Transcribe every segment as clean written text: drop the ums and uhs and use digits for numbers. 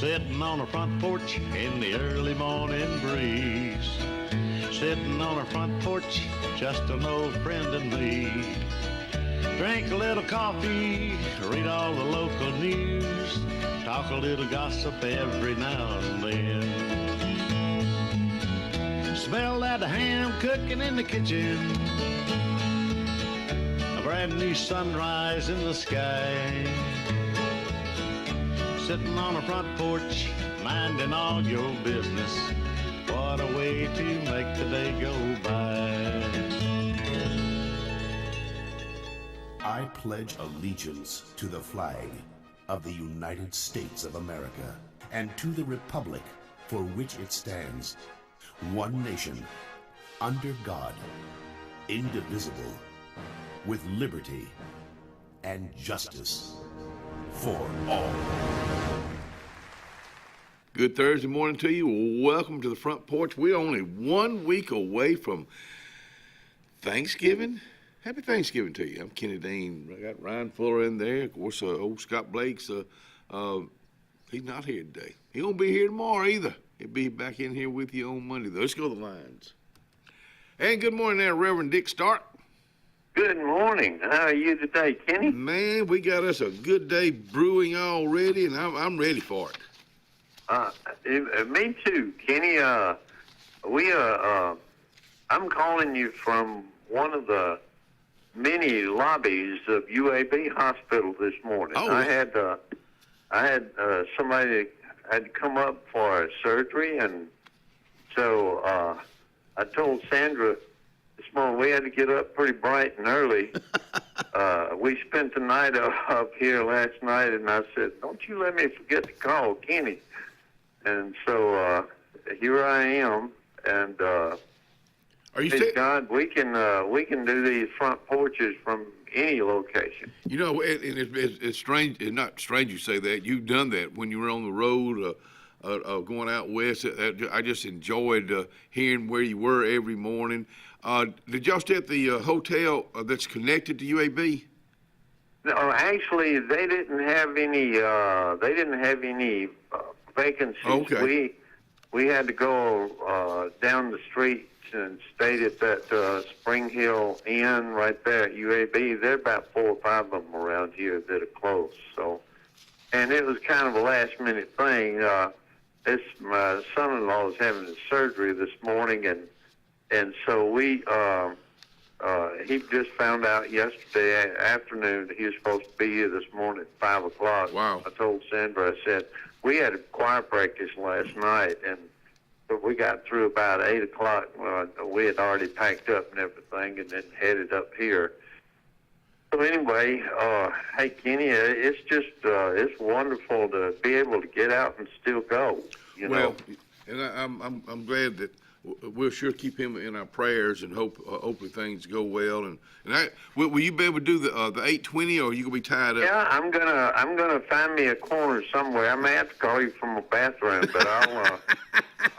Sitting on a front porch in the early morning breeze. Sitting on a front porch, just an old friend and me. Drink a little coffee, read all the local news, talk a little gossip every now and then. Smell that ham cooking in the kitchen, a brand new sunrise in the sky. Sitting on a front porch, minding all your business. What a way to make the day go by. I pledge allegiance to the flag of the United States of America and to the republic for which it stands, one nation, under God, indivisible, with liberty and justice for all. Good Thursday morning to you. Welcome to the front porch. We're only 1 week away from Thanksgiving. Happy Thanksgiving to you. I'm Kenny Dean. I got Ryan Fuller in there. Of course, old Scott Blake's, he's not here today. He won't be here tomorrow either. He'll be back in here with you on Monday, though. Let's go to the lines. And good morning there, Reverend Dick Stark. Good morning. How are you today, Kenny? Man, we got us a good day brewing already, and I'm ready for it. Me too, Kenny. I'm calling you from one of the many lobbies of UAB Hospital this morning. Oh. I had somebody had come up for a surgery, and so I told Sandra this morning we had to get up pretty bright and early. We spent the night up here last night, and I said, "Don't you let me forget to call Kenny." And so here I am, and thank God we can do these front porches from any location. You know, and it's strange. It's not strange you say that. You've done that when you were on the road, going out west. I just enjoyed hearing where you were every morning. Did y'all stay at the hotel that's connected to UAB? No, actually, they didn't have any. Vacancies. Okay. We had to go down the street and stayed at that Spring Hill Inn right there at UAB. There are about 4 or 5 of them around here that are close. So, and it was kind of a last minute thing. My son-in-law was having his surgery this morning, and so he just found out yesterday afternoon that he was supposed to be here this morning at 5 o'clock. Wow. I told Sandra, I said, we had a choir practice last night, but we got through about 8 o'clock. We had already packed up and everything and then headed up here. So anyway, hey, Kenny, it's just it's wonderful to be able to get out and still go, you know. And I'm glad that we'll sure keep him in our prayers and hopefully things go well. And will you be able to do the 8:20, or are you gonna be tied up? Yeah, I'm gonna find me a corner somewhere. I may have to call you from a bathroom, but I'll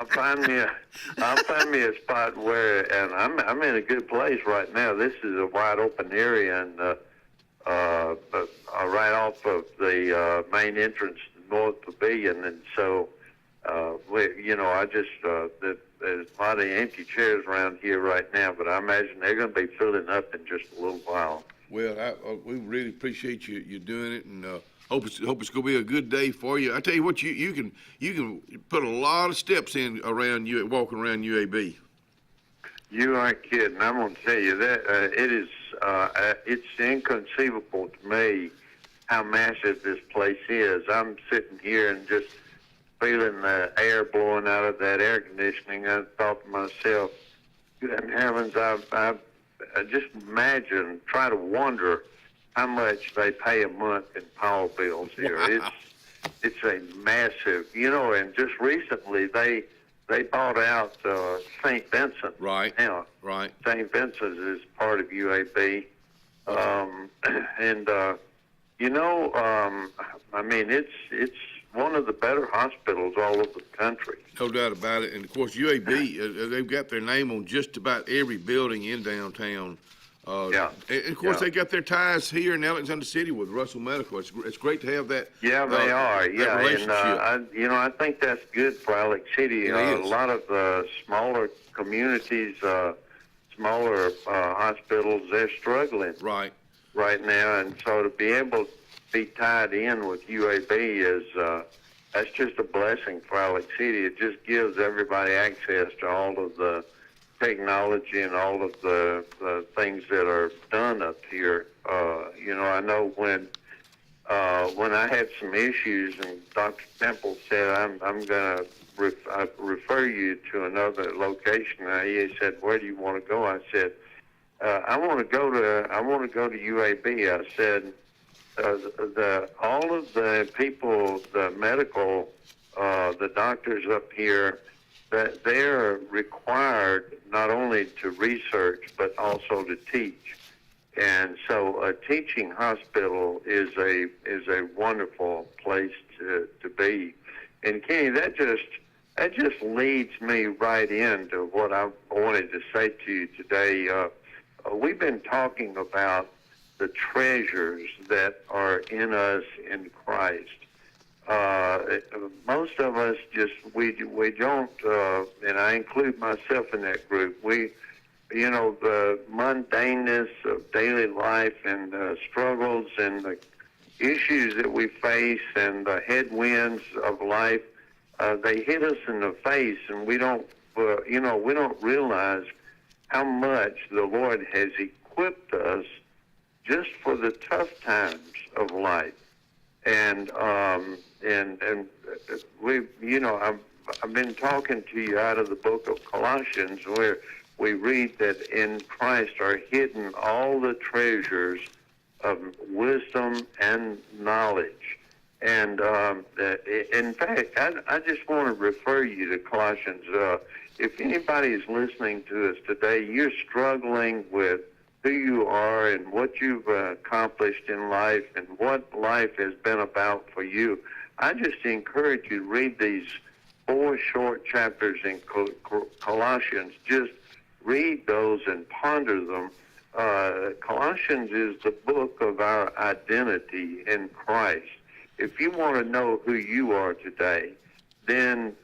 find me a spot where, and I'm in a good place right now. This is a wide open area, and right off of the main entrance, North Pavilion, and so there's a lot of empty chairs around here right now, but I imagine they're going to be filling up in just a little while. Well, we really appreciate you doing it, and hope it's going to be a good day for you. I tell you what, you can put a lot of steps in around you, walking around UAB. You aren't kidding. I'm going to tell you that it's inconceivable to me how massive this place is. I'm sitting here and just feeling the air blowing out of that air conditioning. I thought to myself, good heavens, I just imagine, try to wonder how much they pay a month in power bills here. Wow. It's a massive, and just recently they bought out St. Vincent. Right. Now, right. St. Vincent is part of UAB. I mean, it's one of the better hospitals all over the country. No doubt about it. And, of course, UAB, they've got their name on just about every building in downtown And of course, they got their ties here in Alexander City with Russell Medical. It's great to have that. Yeah, they are. Yeah, relationship. and I think that's good for Alex City. A lot of smaller communities, smaller hospitals, they're struggling right now, and so to be able to be tied in with UAB is that's just a blessing for Alex City. It just gives everybody access to all of the technology and all of the things that are done up here. I know when I had some issues and Dr. Temple said, I'm going to refer you to another location. He said, where do you want to go? I said, I want to go to UAB. I said, all of the people, the medical, the doctors up here, that they're required not only to research but also to teach, and so a teaching hospital is a wonderful place to be. And Kenny, that just leads me right into what I wanted to say to you today. We've been talking about the treasures that are in us in Christ. Most of us we don't, and I include myself in that group. The mundaneness of daily life and the struggles and the issues that we face and the headwinds of life, they hit us in the face, and we don't realize how much the Lord has equipped us just for the tough times of life. And I've been talking to you out of the book of Colossians, where we read that in Christ are hidden all the treasures of wisdom and knowledge. And in fact, I just want to refer you to Colossians. If anybody is listening to us today, you're struggling with who you are and what you've accomplished in life and what life has been about for you, I just encourage you to read these 4 short chapters in Colossians. Just read those and ponder them. Colossians is the book of our identity in Christ. If you want to know who you are today, then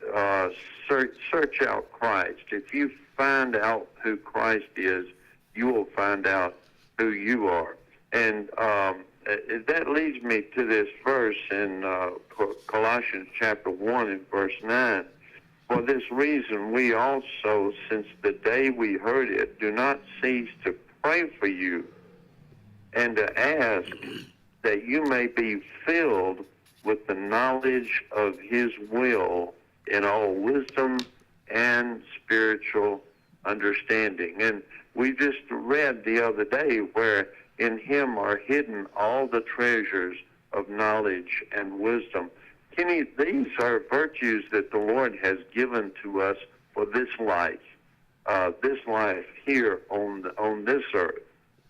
search out Christ. If you find out who Christ is, you will find out who you are. And that leads me to this verse in Colossians chapter 1 and verse 9. For this reason, we also, since the day we heard it, do not cease to pray for you and to ask that you may be filled with the knowledge of his will in all wisdom and spiritual understanding. And we just read the other day where in him are hidden all the treasures of knowledge and wisdom. Kenny, these are virtues that the Lord has given to us for this life here on this earth,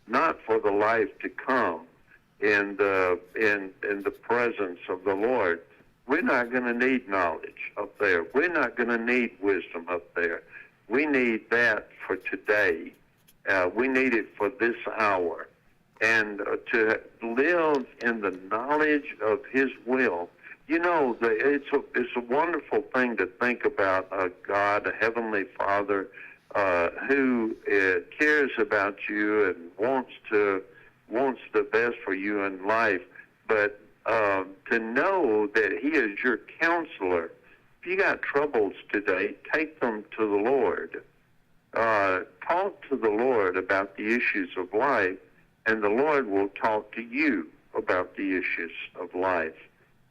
not for the life to come in the presence of the Lord. We're not going to need knowledge up there. We're not going to need wisdom up there. We need that for today. We need it for this hour. And to live in the knowledge of his will. It's a wonderful thing to think about a God, a heavenly Father, who cares about you and wants the best for you in life. But to know that he is your counselor. If you got troubles today, take them to the Lord. Talk to the Lord about the issues of life, and the Lord will talk to you about the issues of life.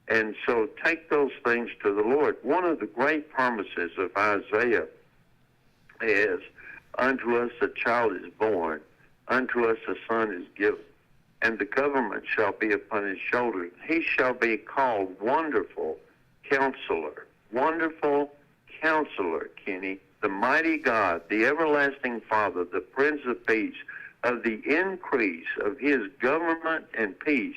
And so take those things to the Lord. One of the great promises of Isaiah is, unto us a child is born, unto us a son is given, and the government shall be upon his shoulders. He shall be called Wonderful Counselor. Wonderful Counselor, Kenny, the mighty God, the everlasting Father, the Prince of Peace. Of the increase of his government and peace,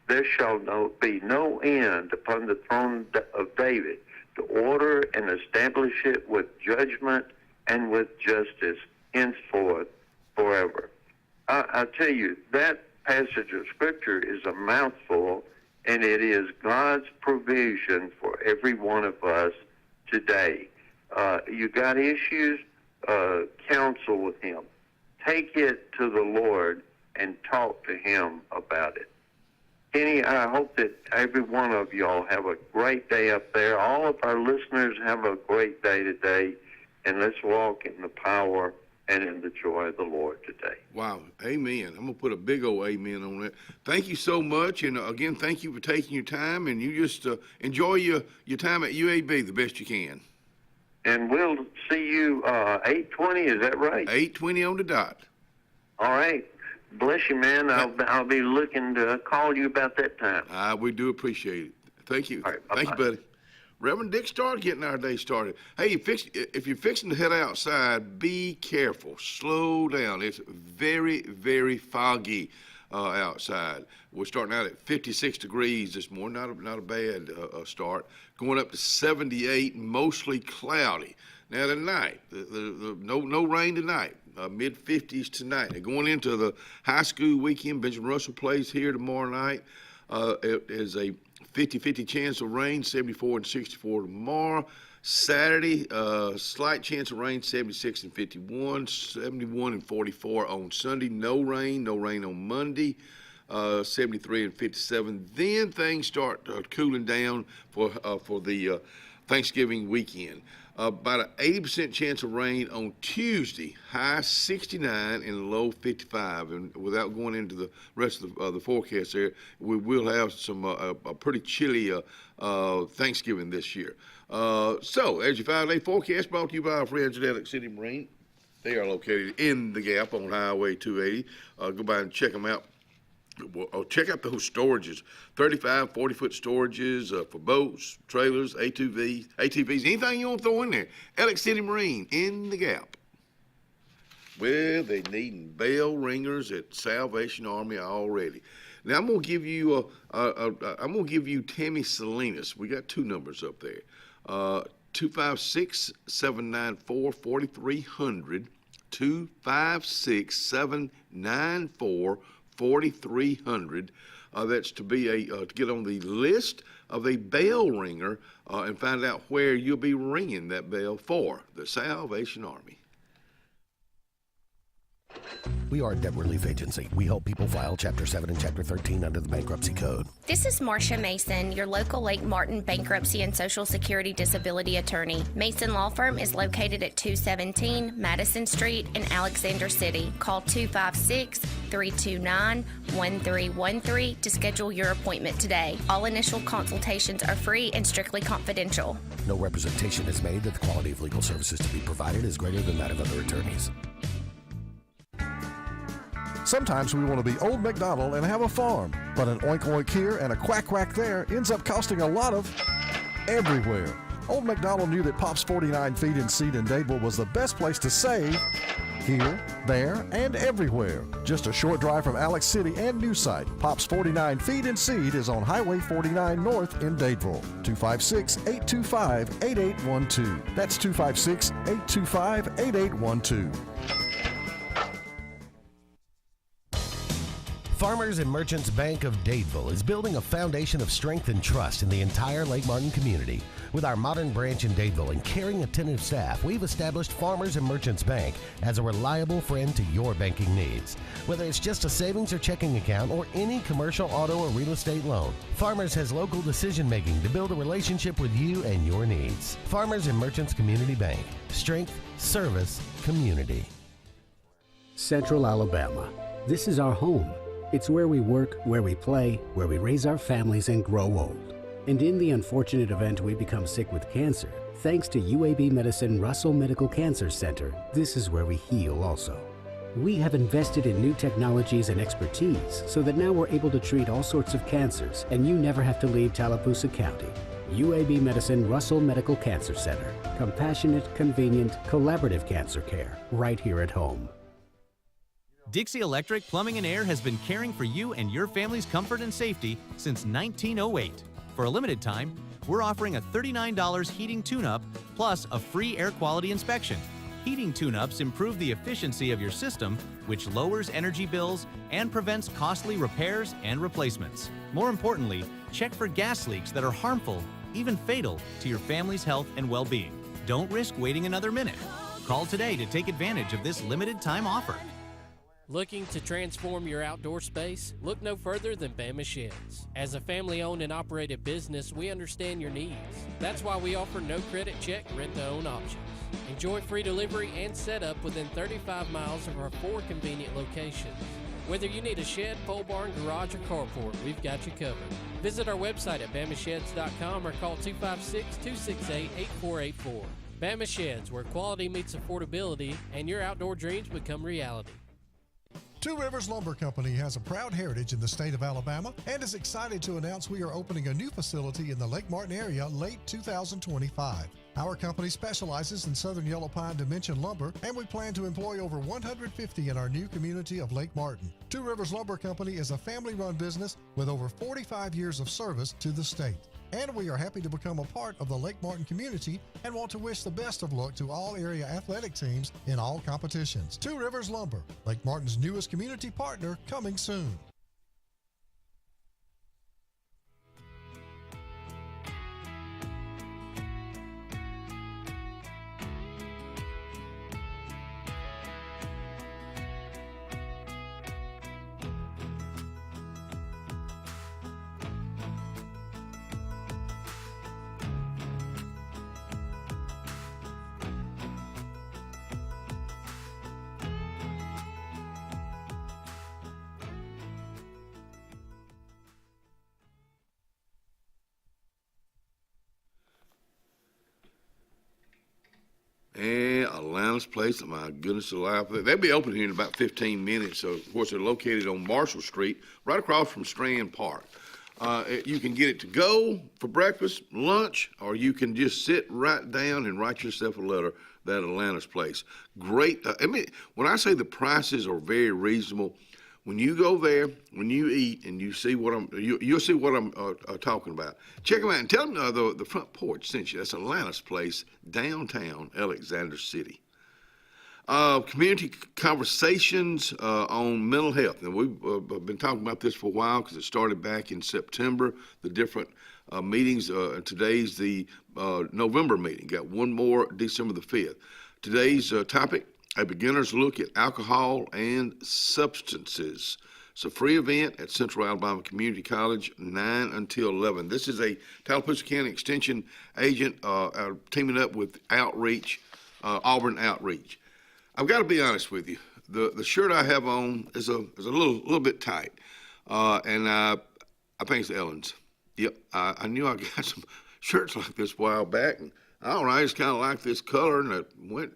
there shall be no end upon the throne of David, to order and establish it with judgment and with justice henceforth forever. I tell you, that passage of Scripture is a mouthful, and it is God's provision for every one of us today. You got issues, counsel with Him. Take it to the Lord and talk to Him about it. Kenny, I hope that every one of y'all have a great day up there. All of our listeners have a great day today, and let's walk in the power and in the joy of the Lord today. Wow. Amen. I'm going to put a big old amen on that. Thank you so much. And again, thank you for taking your time, and you just enjoy your time at UAB the best you can. And we'll see you 8:20, is that right? 8:20 on the dot. All right. Bless you, man. I'll be looking to call you about that time. We do appreciate it. Thank you. All right, thank you, buddy. Reverend Dick started getting our day started. Hey, if you're fixing to head outside, be careful. Slow down. It's very, very foggy outside. We're starting out at 56 degrees this morning. Not a bad start. Going up to 78, mostly cloudy. Now tonight, no rain tonight. Mid-50s tonight. They're going into the high school weekend. Benjamin Russell plays here tomorrow night. It is a 50-50 chance of rain, 74 and 64 tomorrow. Saturday, slight chance of rain, 76 and 51, 71 and 44 on Sunday. No rain on Monday, 73 and 57. Then things start cooling down for the Thanksgiving weekend. About an 80% chance of rain on Tuesday, high 69 and low 55. And without going into the rest of the forecast there, we will have some a pretty chilly Thanksgiving this year. So, as your 5-day forecast brought to you by our friends at Alex City Marine. They are located in the Gap on Highway 280. Go by and check them out. Check out those storages, 35, 40-foot storages for boats, trailers, ATVs, anything you want to throw in there. Alex City Marine in the Gap. Well, they needing bell ringers at Salvation Army already. Now I'm gonna give you Tammy Salinas. We got two numbers up there, 256-794-4300, 256-794-4300. That's to be to get on the list of a bell ringer and find out where you'll be ringing that bell for the Salvation Army. We are a debt relief agency. We help people file Chapter 7 and Chapter 13 under the Bankruptcy Code. This is Marcia Mason, your local Lake Martin bankruptcy and Social Security disability attorney. Mason Law Firm is located at 217 Madison Street in Alexander City. Call 256-329-1313 to schedule your appointment today. All initial consultations are free and strictly confidential. No representation is made that the quality of legal services to be provided is greater than that of other attorneys. Sometimes we want to be Old MacDonald and have a farm, but an oink oink here and a quack quack there ends up costing a lot of everywhere. Old MacDonald knew that Pop's 49 Feed and Seed in Dadeville was the best place to save here, there, and everywhere. Just a short drive from Alex City and New Site. Pop's 49 Feed and Seed is on Highway 49 North in Dadeville. 256-825-8812. That's 256-825-8812. Farmers and Merchants Bank of Dadeville is building a foundation of strength and trust in the entire Lake Martin community. With our modern branch in Dadeville and caring, attentive staff, we've established Farmers and Merchants Bank as a reliable friend to your banking needs. Whether it's just a savings or checking account or any commercial, auto, or real estate loan, Farmers has local decision-making to build a relationship with you and your needs. Farmers and Merchants Community Bank. Strength, service, community. Central Alabama. This is our home. It's where we work, where we play, where we raise our families and grow old. And in the unfortunate event we become sick with cancer, thanks to UAB Medicine Russell Medical Cancer Center, this is where we heal also. We have invested in new technologies and expertise so that now we're able to treat all sorts of cancers, and you never have to leave Tallapoosa County. UAB Medicine Russell Medical Cancer Center. Compassionate, convenient, collaborative cancer care right here at home. Dixie Electric Plumbing and Air has been caring for you and your family's comfort and safety since 1908. For a limited time, we're offering a $39 heating tune-up plus a free air quality inspection. Heating tune-ups improve the efficiency of your system, which lowers energy bills and prevents costly repairs and replacements. More importantly, check for gas leaks that are harmful, even fatal, to your family's health and well-being. Don't risk waiting another minute. Call today to take advantage of this limited time offer. Looking to transform your outdoor space? Look no further than Bama Sheds. As a family-owned and operated business, we understand your needs. That's why we offer no credit check, rent-to-own options. Enjoy free delivery and setup within 35 miles of our 4 convenient locations. Whether you need a shed, pole barn, garage, or carport, we've got you covered. Visit our website at bamasheds.com or call 256-268-8484. Bama Sheds, where quality meets affordability and your outdoor dreams become reality. Two Rivers Lumber Company has a proud heritage in the state of Alabama and is excited to announce we are opening a new facility in the Lake Martin area late 2025. Our company specializes in southern yellow pine dimension lumber, and we plan to employ over 150 in our new community of Lake Martin. Two Rivers Lumber Company is a family-run business with over 45 years of service to the state. And we are happy to become a part of the Lake Martin community and want to wish the best of luck to all area athletic teams in all competitions. Two Rivers Lumber, Lake Martin's newest community partner, coming soon. And Atlanta's Place, my goodness alive. They'll be open here in about 15 minutes. So, of course, they're located on Marshall Street, right across from Strand Park. You can get it to go for breakfast, lunch, or you can just sit right down and write yourself a letter. That Atlanta's Place. Great. I mean, when I say the prices are very reasonable, when you go there, when you eat, and you see what you'll see what I'm talking about. Check them out and tell them the front porch sent you. That's Atlanta's Place, downtown Alexander City. Community conversations on mental health. And we've been talking about this for a while because it started back in September, the different meetings. Today's the November meeting. Got one more December the 5th. Today's topic, a beginner's look at alcohol and substances. It's a free event at Central Alabama Community College, 9 until 11. This is a Tallapoosa County Extension agent teaming up with Outreach, Auburn Outreach. I've got to be honest with you. The shirt I have on is a little bit tight, and I think it's Ellen's. Yep, I knew I got some shirts like this a while back, and all right, it's kind of like this color, and it went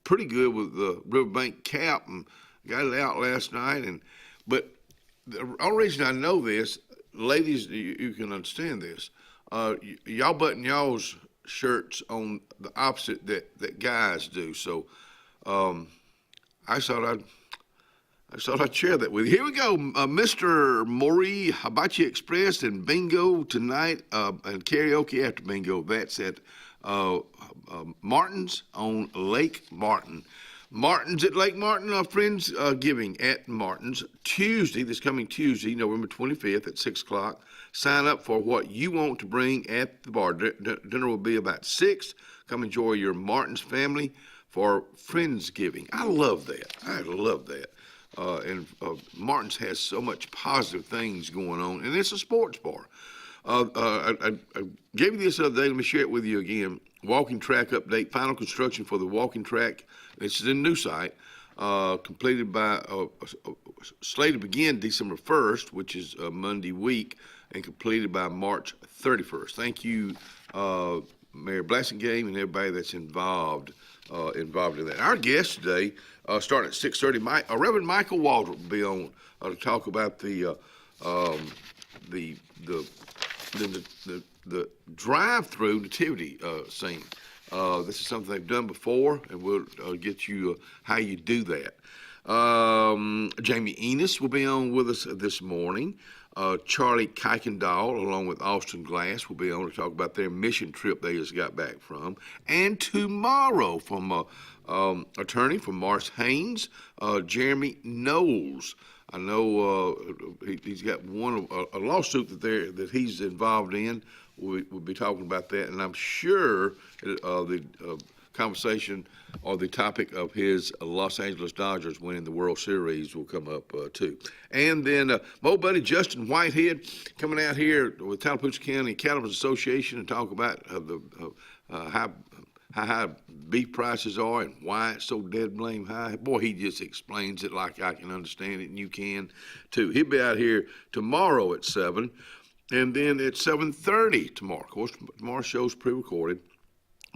pretty good with the Riverbank cap, and got it out last night. But the only reason I know this, ladies, you can understand this. Y'all button y'all's shirts on the opposite that guys do. So I thought I'd share that with you. Here we go, Mr. Maury Hibachi Express and bingo tonight, and karaoke after bingo. That's at Martin's on Lake Martin. Martin's at Lake Martin, Friends Giving at Martin's Tuesday, this coming Tuesday, November 25th at 6 o'clock. Sign up for what you want to bring at the bar. Dinner will be about 6. Come enjoy your Martin's family for Friendsgiving. I love that. I love that. And Martin's has so much positive things going on, and it's a sports bar. I gave you this the other day. Let me share it with you again. Walking track update. Final construction for the walking track. This is a new site. Completed by slated to begin December 1st, which is Monday week, and completed by March 31st. Thank you, Mayor Blassingame, and everybody that's involved in that. Our guest today, starting at 6:30, Reverend Michael Waldrop will be on to talk about the drive-through nativity scene. This is something they've done before, and we'll get you how you do that. Jamie Enos will be on with us this morning. Charlie Kuykendall, along with Austin Glass, will be on to talk about their mission trip they just got back from. And tomorrow, from attorney from Morris Haynes, Jeremy Knowles. I know he's got a lawsuit that he's involved in. We'll be talking about that, and I'm sure the conversation or the topic of his Los Angeles Dodgers winning the World Series will come up too. And then my old buddy Justin Whitehead coming out here with Tallapoosa County Cattlemen's Association and talk about how high beef prices are and why it's so dead blame high. Boy, he just explains it like I can understand it, and you can too. He'll be out here tomorrow at 7, and then at 7:30 tomorrow. Of course, tomorrow's show's pre-recorded.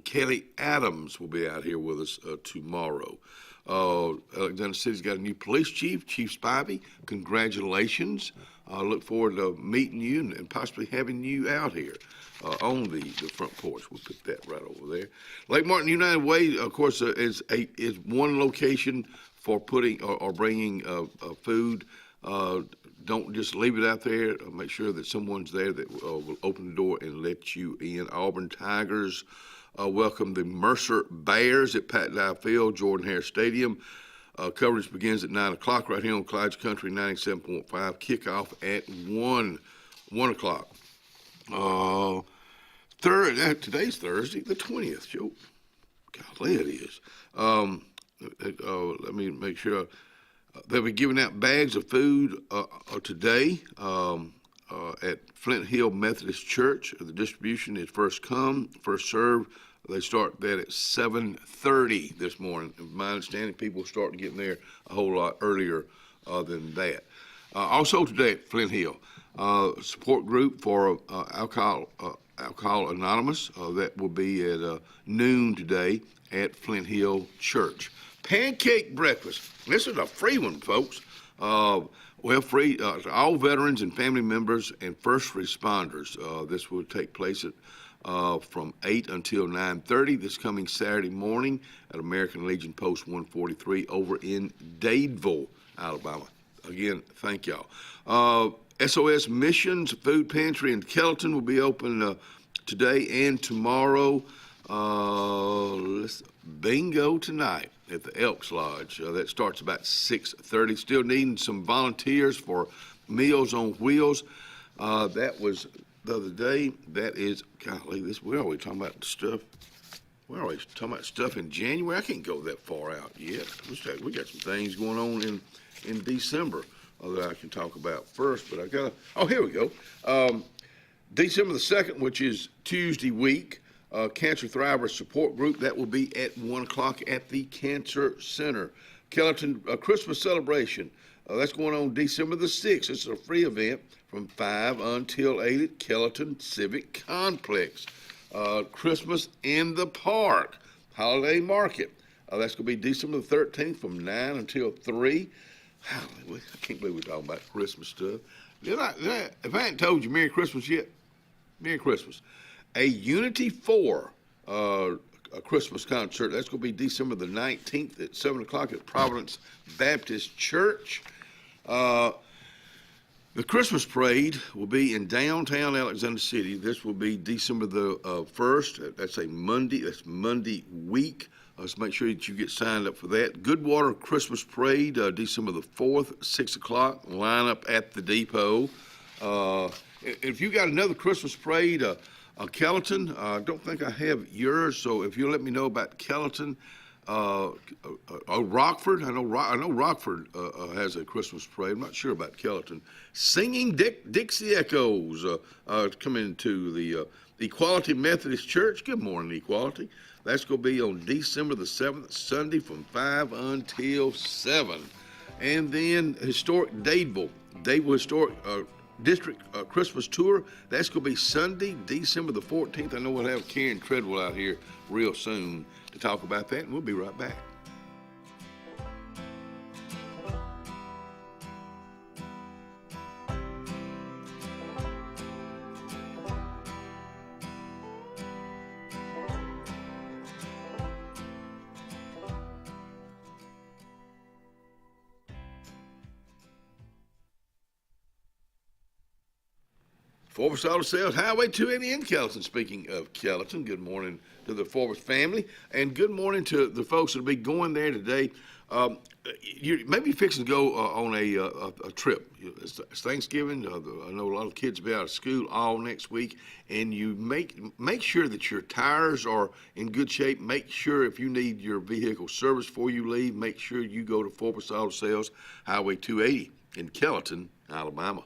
Kelly Adams will be out here with us tomorrow. Alexander City's got a new police chief, Chief Spivey. Congratulations. I look forward to meeting you and possibly having you out here on the front porch. We'll put that right over there. Lake Martin United Way, of course, is one location for putting or bringing food. Don't just leave it out there. Make sure that someone's there that will open the door and let you in. Auburn Tigers welcome the Mercer Bears at Pat Dye Field, Jordan Hare Stadium. Coverage begins at 9 o'clock right here on Clyde's Country 97.5. Kickoff at 1 o'clock. Today's Thursday, the 20th. Joe, golly, it is. Let me make sure. They'll be giving out bags of food today at Flint Hill Methodist Church. The distribution is first come, first serve. They start that at 7:30 this morning. From my understanding, people start getting there a whole lot earlier than that. Also today at Flint Hill, support group for Alcohol Anonymous. That will be at noon today at Flint Hill Church. Pancake breakfast. This is a free one, folks. Free to all veterans and family members and first responders. This will take place at from 8 until 9:30 this coming Saturday morning at American Legion Post 143 over in Dadeville, Alabama. Again, thank y'all. SOS Missions Food Pantry in Kelton will be open today and tomorrow. Bingo tonight at the Elks Lodge. That starts about 6:30. Still needing some volunteers for Meals on Wheels. That was the other day. That is, golly, we're always talking about stuff. We're always talking about stuff in January. I can't go that far out yet. We got some things going on in December that I can talk about first. But I got here we go. December the 2nd, which is Tuesday week. Cancer Thrivers Support Group. That will be at 1 o'clock at the Cancer Center. Kelton Christmas Celebration. That's going on December the 6th. It's a free event from 5 until 8 at Kelton Civic Complex. Christmas in the Park. Holiday Market. That's going to be December the 13th from 9 until 3. I can't believe we're talking about Christmas stuff. If I hadn't told you Merry Christmas yet, Merry Christmas. A Unity 4 a Christmas concert. That's going to be December the 19th at 7 o'clock at Providence Baptist Church. The Christmas parade will be in downtown Alexander City. This will be December the 1st. That's a Monday. That's Monday week. So make sure that you get signed up for that. Goodwater Christmas Parade, December the 4th, 6 o'clock. Line up at the depot. If you got another Christmas parade, Kelton, I don't think I have yours, so if you'll let me know about Kelton. Rockford, I know Rockford has a Christmas parade. I'm not sure about Kelton. Singing Dixie Echoes coming to the Equality Methodist Church. Good morning, Equality. That's going to be on December the 7th, Sunday from 5 until 7. And then Historic Dadeville Historic District Christmas Tour. That's going to be Sunday, December the 14th. I know we'll have Karen Treadwell out here real soon to talk about that, and we'll be right back. Forbes Auto Sales, Highway 280 in Kellyton. Speaking of Kellyton, good morning to the Forbes family, and good morning to the folks that'll be going there today. You maybe fixing to go on a trip. It's Thanksgiving. I know a lot of kids will be out of school all next week, and you make sure that your tires are in good shape. Make sure if you need your vehicle service before you leave, make sure you go to Forbes Auto Sales, Highway 280 in Kellyton, Alabama.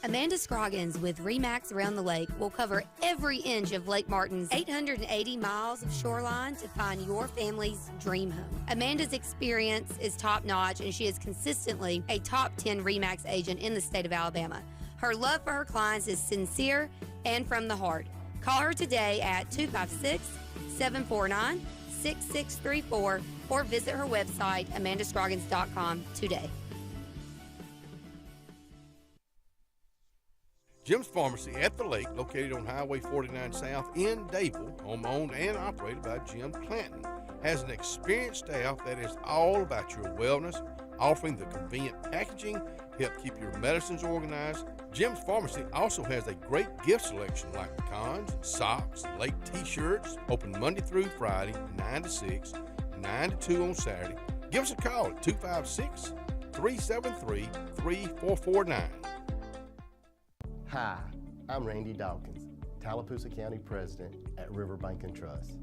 Amanda Scroggins with RE/MAX Around the Lake will cover every inch of Lake Martin's 880 miles of shoreline to find your family's dream home. Amanda's experience is top-notch, and she is consistently a top 10 RE/MAX agent in the state of Alabama. Her love for her clients is sincere and from the heart. Call her today at 256-749-6634 or visit her website, amandascroggins.com, today. Jim's Pharmacy at the Lake, located on Highway 49 South in Dadeville, home owned and operated by Jim Clanton, has an experienced staff that is all about your wellness, offering the convenient packaging to help keep your medicines organized. Jim's Pharmacy also has a great gift selection like pecans, socks, lake t-shirts, open Monday through Friday, 9 to 6, 9 to 2 on Saturday. Give us a call at 256-373-3449. Hi, I'm Randy Dawkins, Tallapoosa County President at Riverbank and Trust.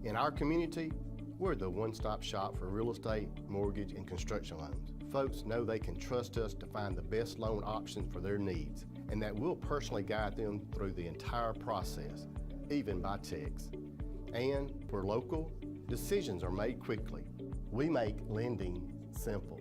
In our community, we're the one-stop shop for real estate, mortgage, and construction loans. Folks know they can trust us to find the best loan options for their needs, and that we'll personally guide them through the entire process, even by text. And we're local, decisions are made quickly. We make lending simple.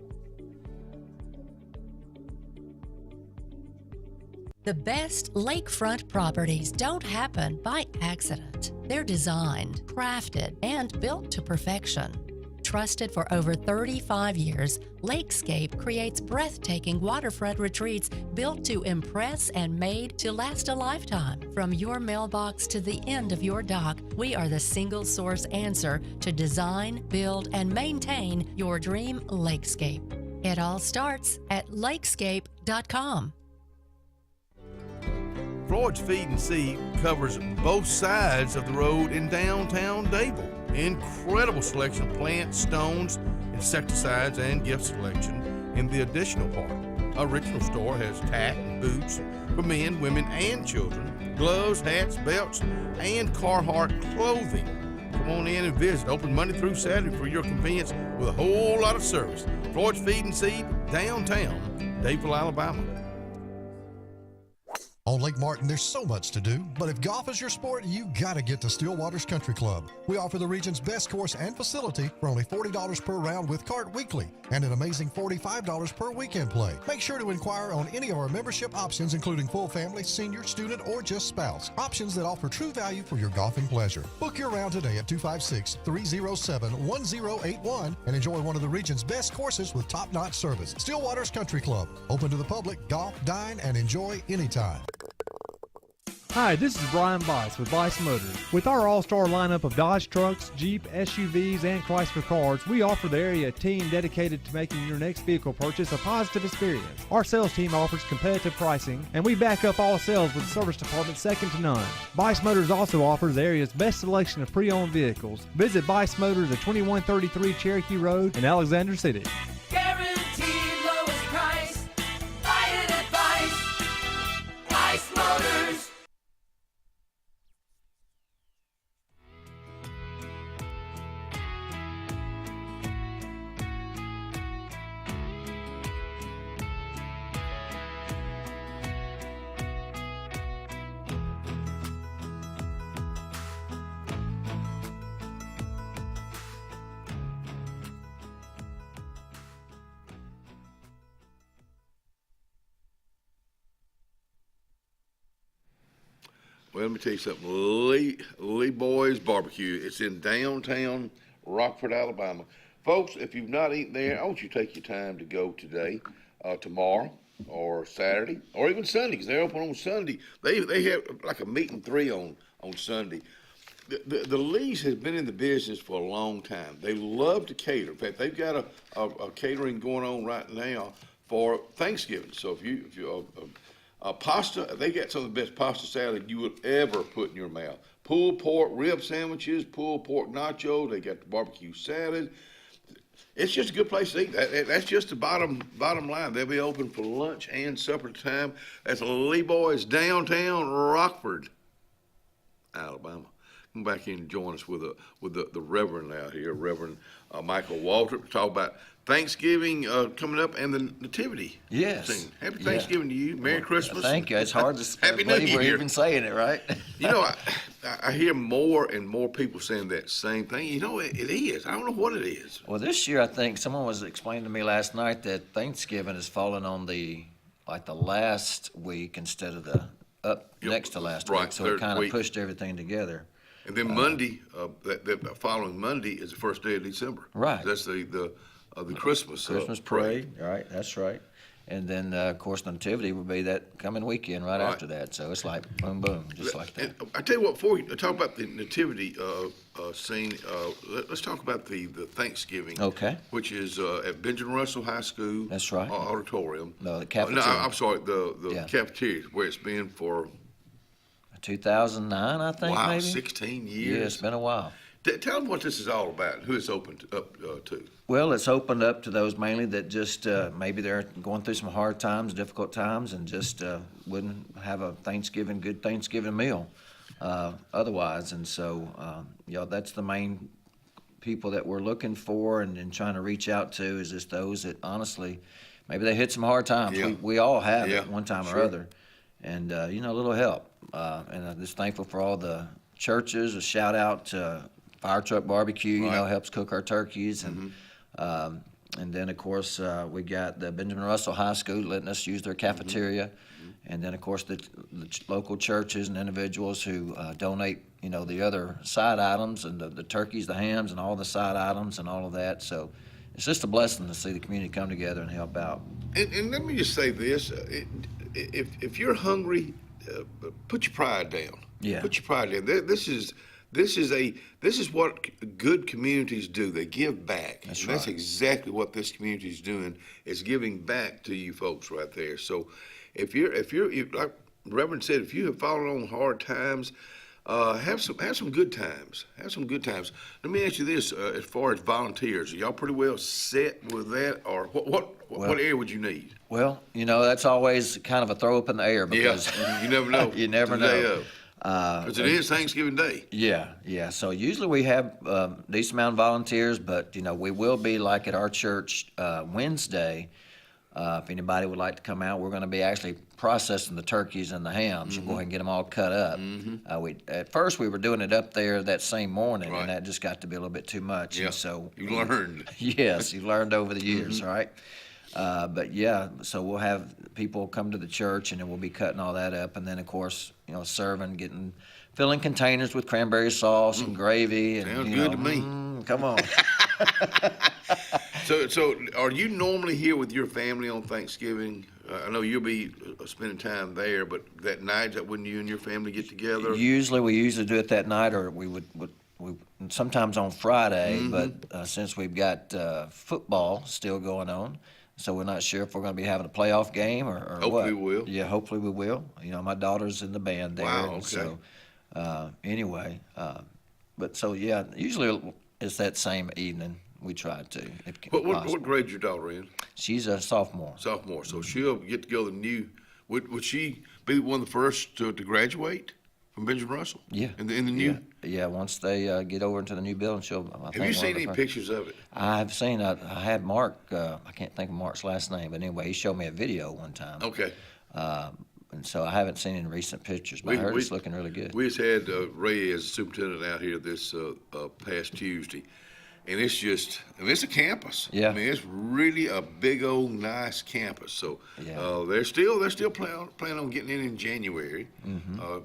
The best lakefront properties don't happen by accident. They're designed, crafted, and built to perfection. Trusted for over 35 years, Lakescape creates breathtaking waterfront retreats built to impress and made to last a lifetime. From your mailbox to the end of your dock, we are the single source answer to design, build, and maintain your dream lakescape. It all starts at lakescape.com. Floyd's Feed and Seed covers both sides of the road in downtown Dadeville. Incredible selection of plants, stones, insecticides, and gift selection in the additional part. Original store has tack and boots for men, women, and children, gloves, hats, belts, and Carhartt clothing. Come on in and visit. Open Monday through Saturday for your convenience with a whole lot of service. Floyd's Feed and Seed, downtown Dadeville, Alabama. On Lake Martin, there's so much to do, but if golf is your sport, you gotta get to Stillwaters Country Club. We offer the region's best course and facility for only $40 per round with cart weekly, and an amazing $45 per weekend play. Make sure to inquire on any of our membership options, including full family, senior, student, or just spouse. Options that offer true value for your golfing pleasure. Book your round today at 256-307-1081 and enjoy one of the region's best courses with top-notch service. Stillwaters Country Club. Open to the public, golf, dine, and enjoy anytime. Hi, this is Brian Bice with Bice Motors. With our all-star lineup of Dodge trucks, Jeep, SUVs, and Chrysler cars, we offer the area team dedicated to making your next vehicle purchase a positive experience. Our sales team offers competitive pricing, and we back up all sales with a service department second to none. Bice Motors also offers the area's best selection of pre-owned vehicles. Visit Bice Motors at 2133 Cherokee Road in Alexander City. Guaranteed lowest price. Buy it at Bice. Bice Motors. Well, let me tell you something. Lee Boys Barbecue. It's in downtown Rockford, Alabama. Folks, if you've not eaten there, I want you to take your time to go today, tomorrow, or Saturday, or even Sunday, because they're open on Sunday. They have like a meet and three on Sunday. The Lees has been in the business for a long time. They love to cater. In fact, they've got a catering going on right now for Thanksgiving. So if you pasta, they got some of the best pasta salad you would ever put in your mouth. Pulled pork rib sandwiches, pulled pork nachos. They got the barbecue salad. It's just a good place to eat. That's just the bottom line. They'll be open for lunch and supper time. That's Lee Boys, downtown Rockford, Alabama. Come back in and join us with the Reverend out here, Reverend Michael Waltrip, to talk about Thanksgiving coming up and the Nativity. Yes. Scene. Happy Thanksgiving to you. Merry Christmas. Thank you. It's hard to Happy New believe we're Year. even saying it, right? You know, I hear more and more people saying that same thing. You know, it is. I don't know what it is. Well, this year I think someone was explaining to me last night that Thanksgiving is falling on the last week instead of the next to last week, so it kind of pushed everything together. And then Monday, that following Monday is the first day of December. Right. That's the Christmas parade. Right, that's right. And then, of course, the Nativity will be that coming weekend right after that. So it's like boom, boom, just like that. And I tell you what, before we talk about the Nativity scene, let's talk about the Thanksgiving. Okay. Which is at Benjamin Russell High School. That's right. Auditorium. No, the cafeteria. No, I'm sorry, the cafeteria, where it's been for 2009, I think. Wow, maybe 16 years. Yeah, it's been a while. Tell them what this is all about, who it's opened up to. Well, it's opened up to those mainly that just maybe they're going through some hard times, difficult times, and just wouldn't have a good Thanksgiving meal otherwise. And so, that's the main people that we're looking for and trying to reach out to is just those that honestly, maybe they hit some hard times. Yeah. We all have at one time Sure. or other. And, a little help. And I'm just thankful for all the churches. A shout out to Fire Truck Barbecue, helps cook our turkeys. And and then, of course, we got the Benjamin Russell High School letting us use their cafeteria. And then, of course, the local churches and individuals who donate, the other side items and the turkeys, the hams, and all the side items and all of that. So it's just a blessing to see the community come together and help out. And let me just say this. If you're hungry, put your pride down. Yeah. Put your pride down. This is what good communities do. They give back. That's and right. That's exactly what this community is doing. Is giving back to you folks right there. So, if you're like Reverend said, if you have fallen on hard times, have some good times. Have some good times. Let me ask you this: as far as volunteers, are y'all pretty well set with that, or what area would you need? Well, that's always kind of a throw up in the air because you never know. you never know. Because it is Thanksgiving Day. Yeah. So usually we have a decent amount of volunteers, but we will be like at our church Wednesday. If anybody would like to come out, we're going to be actually processing the turkeys and the hams and go ahead and get them all cut up. At first we were doing it up there that same morning, and that just got to be a little bit too much. Yeah. And so you learned. Yes, you learned over the years, right? But so we'll have people come to the church, and then we'll be cutting all that up, and then of course, serving, filling containers with cranberry sauce and gravy. And, Sounds good to me. Come on. So are you normally here with your family on Thanksgiving? I know you'll be spending time there, but that night, is that when you and your family get together? We usually do it that night, or we would sometimes on Friday. But since we've got football still going on, so we're not sure if we're going to be having a playoff game or Hopefully what. we will. Yeah, hopefully we will. My daughter's in the band there. Wow, and okay. So anyway, but so yeah, usually it's that same evening. We try to. What grade your daughter in? She's a sophomore. Sophomore, so she'll get together Would she be one of the first to graduate from Benjamin Russell? Yeah. In the new. Yeah. Once they get over into the new building, Have you seen any pictures of it? I've seen. I had Mark. I can't think of Mark's last name, but anyway, he showed me a video one time. Okay. And so I haven't seen any recent pictures, but I heard it's looking really good. We just had Ray as superintendent out here this past Tuesday. And it's it's a campus. Yeah. I mean, it's really a big old nice campus. So they're still planning on getting in January,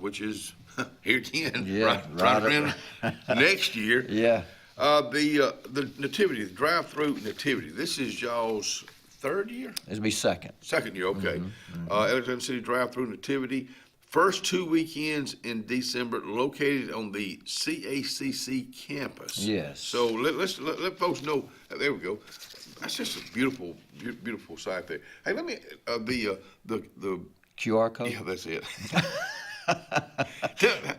which is here again. Yeah, right next year. Yeah. The nativity, the drive-through nativity. This is y'all's third year. It'll be second. Second year, okay. Alexander City drive-through nativity. First 2 weekends in December, located on the CACC campus. Yes. So let folks know. There we go. That's just a beautiful, beautiful site there. Hey, let me the QR code. Yeah, that's it.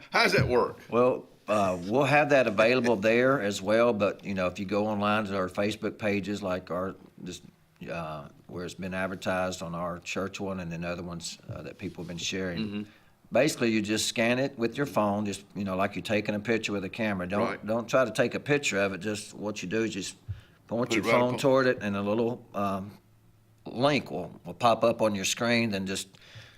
How does that work? Well, we'll have that available there as well, but if you go online to our Facebook pages, like where it's been advertised on our church one, and then other ones that people have been sharing. Mm-hmm. Basically, you just scan it with your phone, just like you're taking a picture with a camera. Don't try to take a picture of it. Just what you do is just point your phone toward it, and a little link will pop up on your screen.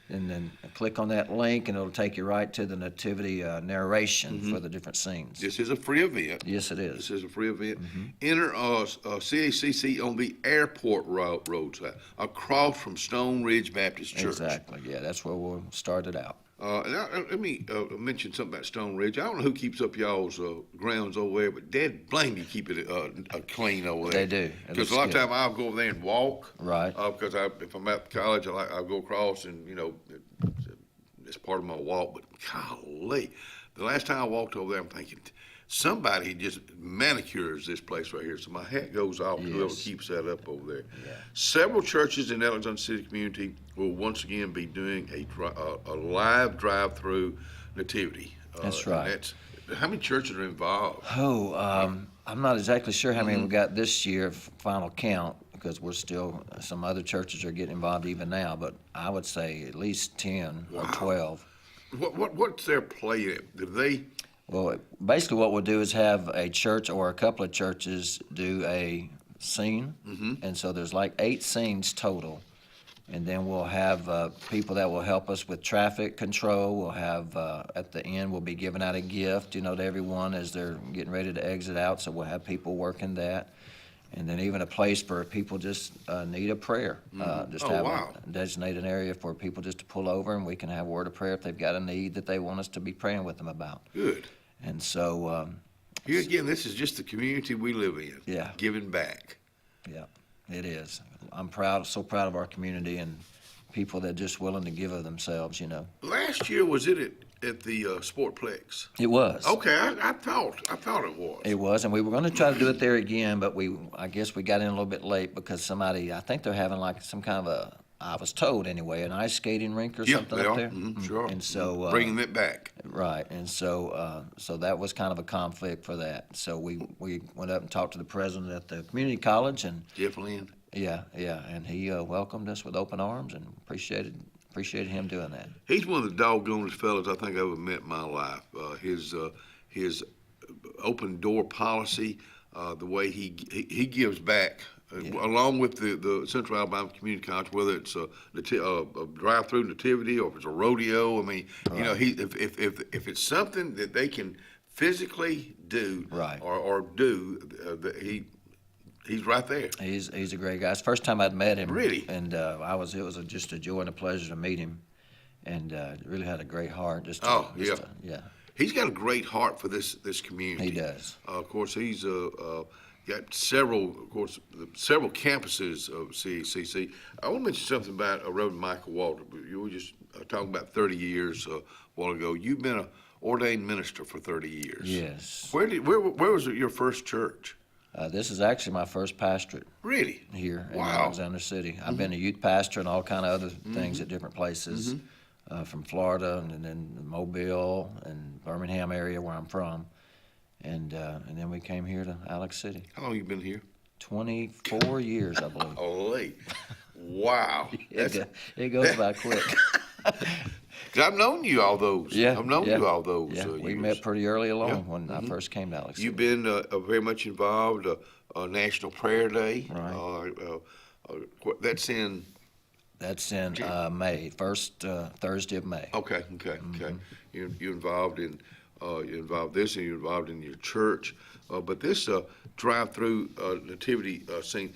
And then click on that link, and it'll take you right to the nativity narration for the different scenes. This is a free event. Yes, it is. This is a free event. Enter CACC on the airport roadside, across from Stone Ridge Baptist Church. Exactly. Yeah, that's where we'll start it out. Now, let me mention something about Stone Ridge. I don't know who keeps up y'all's grounds over there, but Dad blame you keep it clean over there. They do. Because a lot of times I'll go over there and walk. Right. Because if I'm at college, I'll go across and, it's part of my walk. But golly, the last time I walked over there, I'm thinking, somebody just manicures this place right here. So my hat goes off to whoever keeps that up over there. Yeah. Several churches in Alexander City community will once again be doing a live drive-through nativity. That's right. How many churches are involved? I'm not exactly sure how many we got this year, final count, because some other churches are getting involved even now, but I would say at least 10 or 12. What's their play? Do they... Well, basically what we'll do is have a church or a couple of churches do a scene, and so there's like 8 scenes total, and then we'll have people that will help us with traffic control. We'll have, at the end, we'll be giving out a gift, to everyone as they're getting ready to exit out, so we'll have people working that. And then even a place for people just need a prayer. Designate an area for people just to pull over, and we can have a word of prayer if they've got a need that they want us to be praying with them about. Good. And so... here again, this is just the community we live in. Yeah. Giving back. Yeah, it is. I'm so proud of our community and people that are just willing to give of themselves, Last year, was it at the Sportplex? It was. Okay, I thought it was. It was, and we were going to try to do it there again, but I guess we got in a little bit late because I think they're having like some kind of I was told anyway, an ice skating rink or something up there. Mm-hmm, sure. And so bringing it back. Right, and so that was kind of a conflict for that. So we went up and talked to the president at the community college, and Jeff Lynn. Yeah, and he welcomed us with open arms and appreciated him doing that. He's one of the doggonest fellas I think I've ever met in my life. His open door policy, the way he gives back. Along with the Central Alabama Community College, whether it's a drive-through nativity or if it's a rodeo, I mean, if it's something that they can physically do, or do, he's right there. He's a great guy. It's the first time I'd met him. Really? And it was just a joy and a pleasure to meet him, and really had a great heart. Yeah. He's got a great heart for this community. He does. Of course, he's got several campuses of CACC. I want to mention something about Reverend Michael Walter. You were just talking about 30 years a while ago. You've been an ordained minister for 30 years. Yes. Where was your first church? This is actually my first pastorate. Really? Here in Alexander City. I've been a youth pastor and all kind of other things at different places, from Florida and then Mobile and Birmingham area where I'm from. And then we came here to Alex City. How long have you been here? 24 years, I believe. Holy. Wow. It goes by quick. Because I've known you all those. Yeah. I've known you all those we years. met pretty early along when I first came to Alex City. You've been very much involved, National Prayer Day. Right. That's in May, first Thursday of May. Okay. You're involved in you're involved in your church, but this drive-through nativity scene.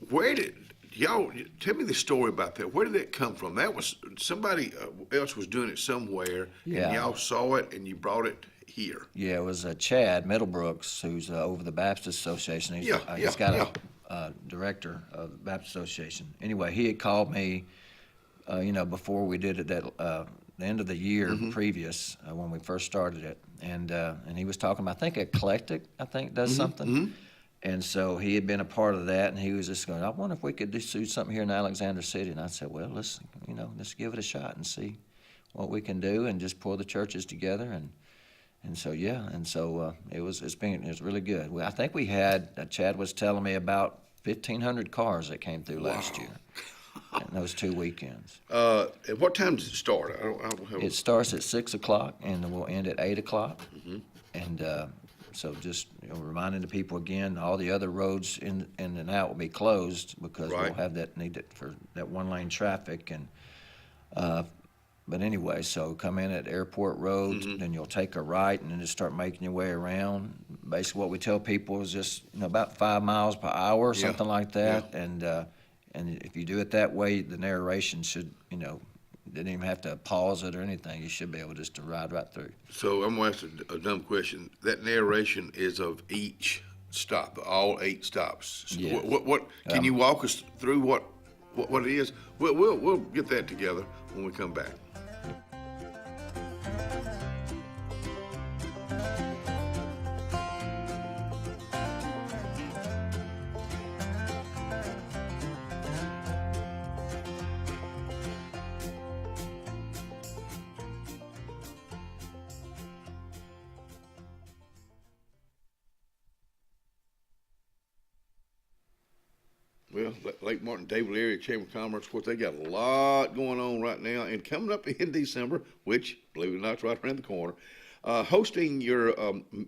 Where did y'all tell me the story about that? Where did that come from? That was somebody else was doing it somewhere, and y'all saw it and you brought it here. Yeah, it was Chad Middlebrooks, who's over the Baptist Association. He's got a director of the Baptist Association. Anyway, he had called me, before we did it the end of the year previous when we first started it, and he was talking about, I think Eclectic, does something, And so he had been a part of that, and he was just going, I wonder if we could do something here in Alexander City. And I said, well, let's give it a shot and see what we can do, and just pull the churches together. And so it was really good. I think we had, Chad was telling me, about 1,500 cars that came through last year in those 2 weekends. At what time does it start? It starts at 6 o'clock, and we'll end at 8 o'clock. Mm-hmm. And so just reminding the people again, all the other roads in and out will be closed, because we'll have that needed for that one-lane traffic. And but anyway, so come in at Airport Road, then you'll take a right, and then just start making your way around. Basically, what we tell people is just about 5 miles per hour, something like that. Yeah. And if you do it that way, the narration should, didn't even have to pause it or anything. You should be able just to ride right through. So I'm going to ask a dumb question. That narration is of each stop, all 8 stops. Yeah. What can you walk us through what it is? We'll get that together when we come back. Well, Lake Martin, Dadeville area Chamber of Commerce, of course, they got a lot going on right now. And coming up in December, which, believe it or not, is right around the corner, hosting your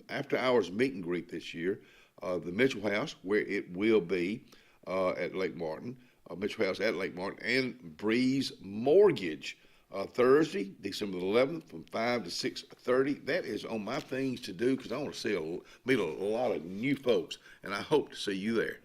after-hours meet and greet this year, the Mitchell House, where it will be at Lake Martin, Mitchell House at Lake Martin, and Breeze Mortgage, Thursday, December the 11th, from 5 to 6:30. That is on my things to do, because I want to meet a lot of new folks, and I hope to see you there.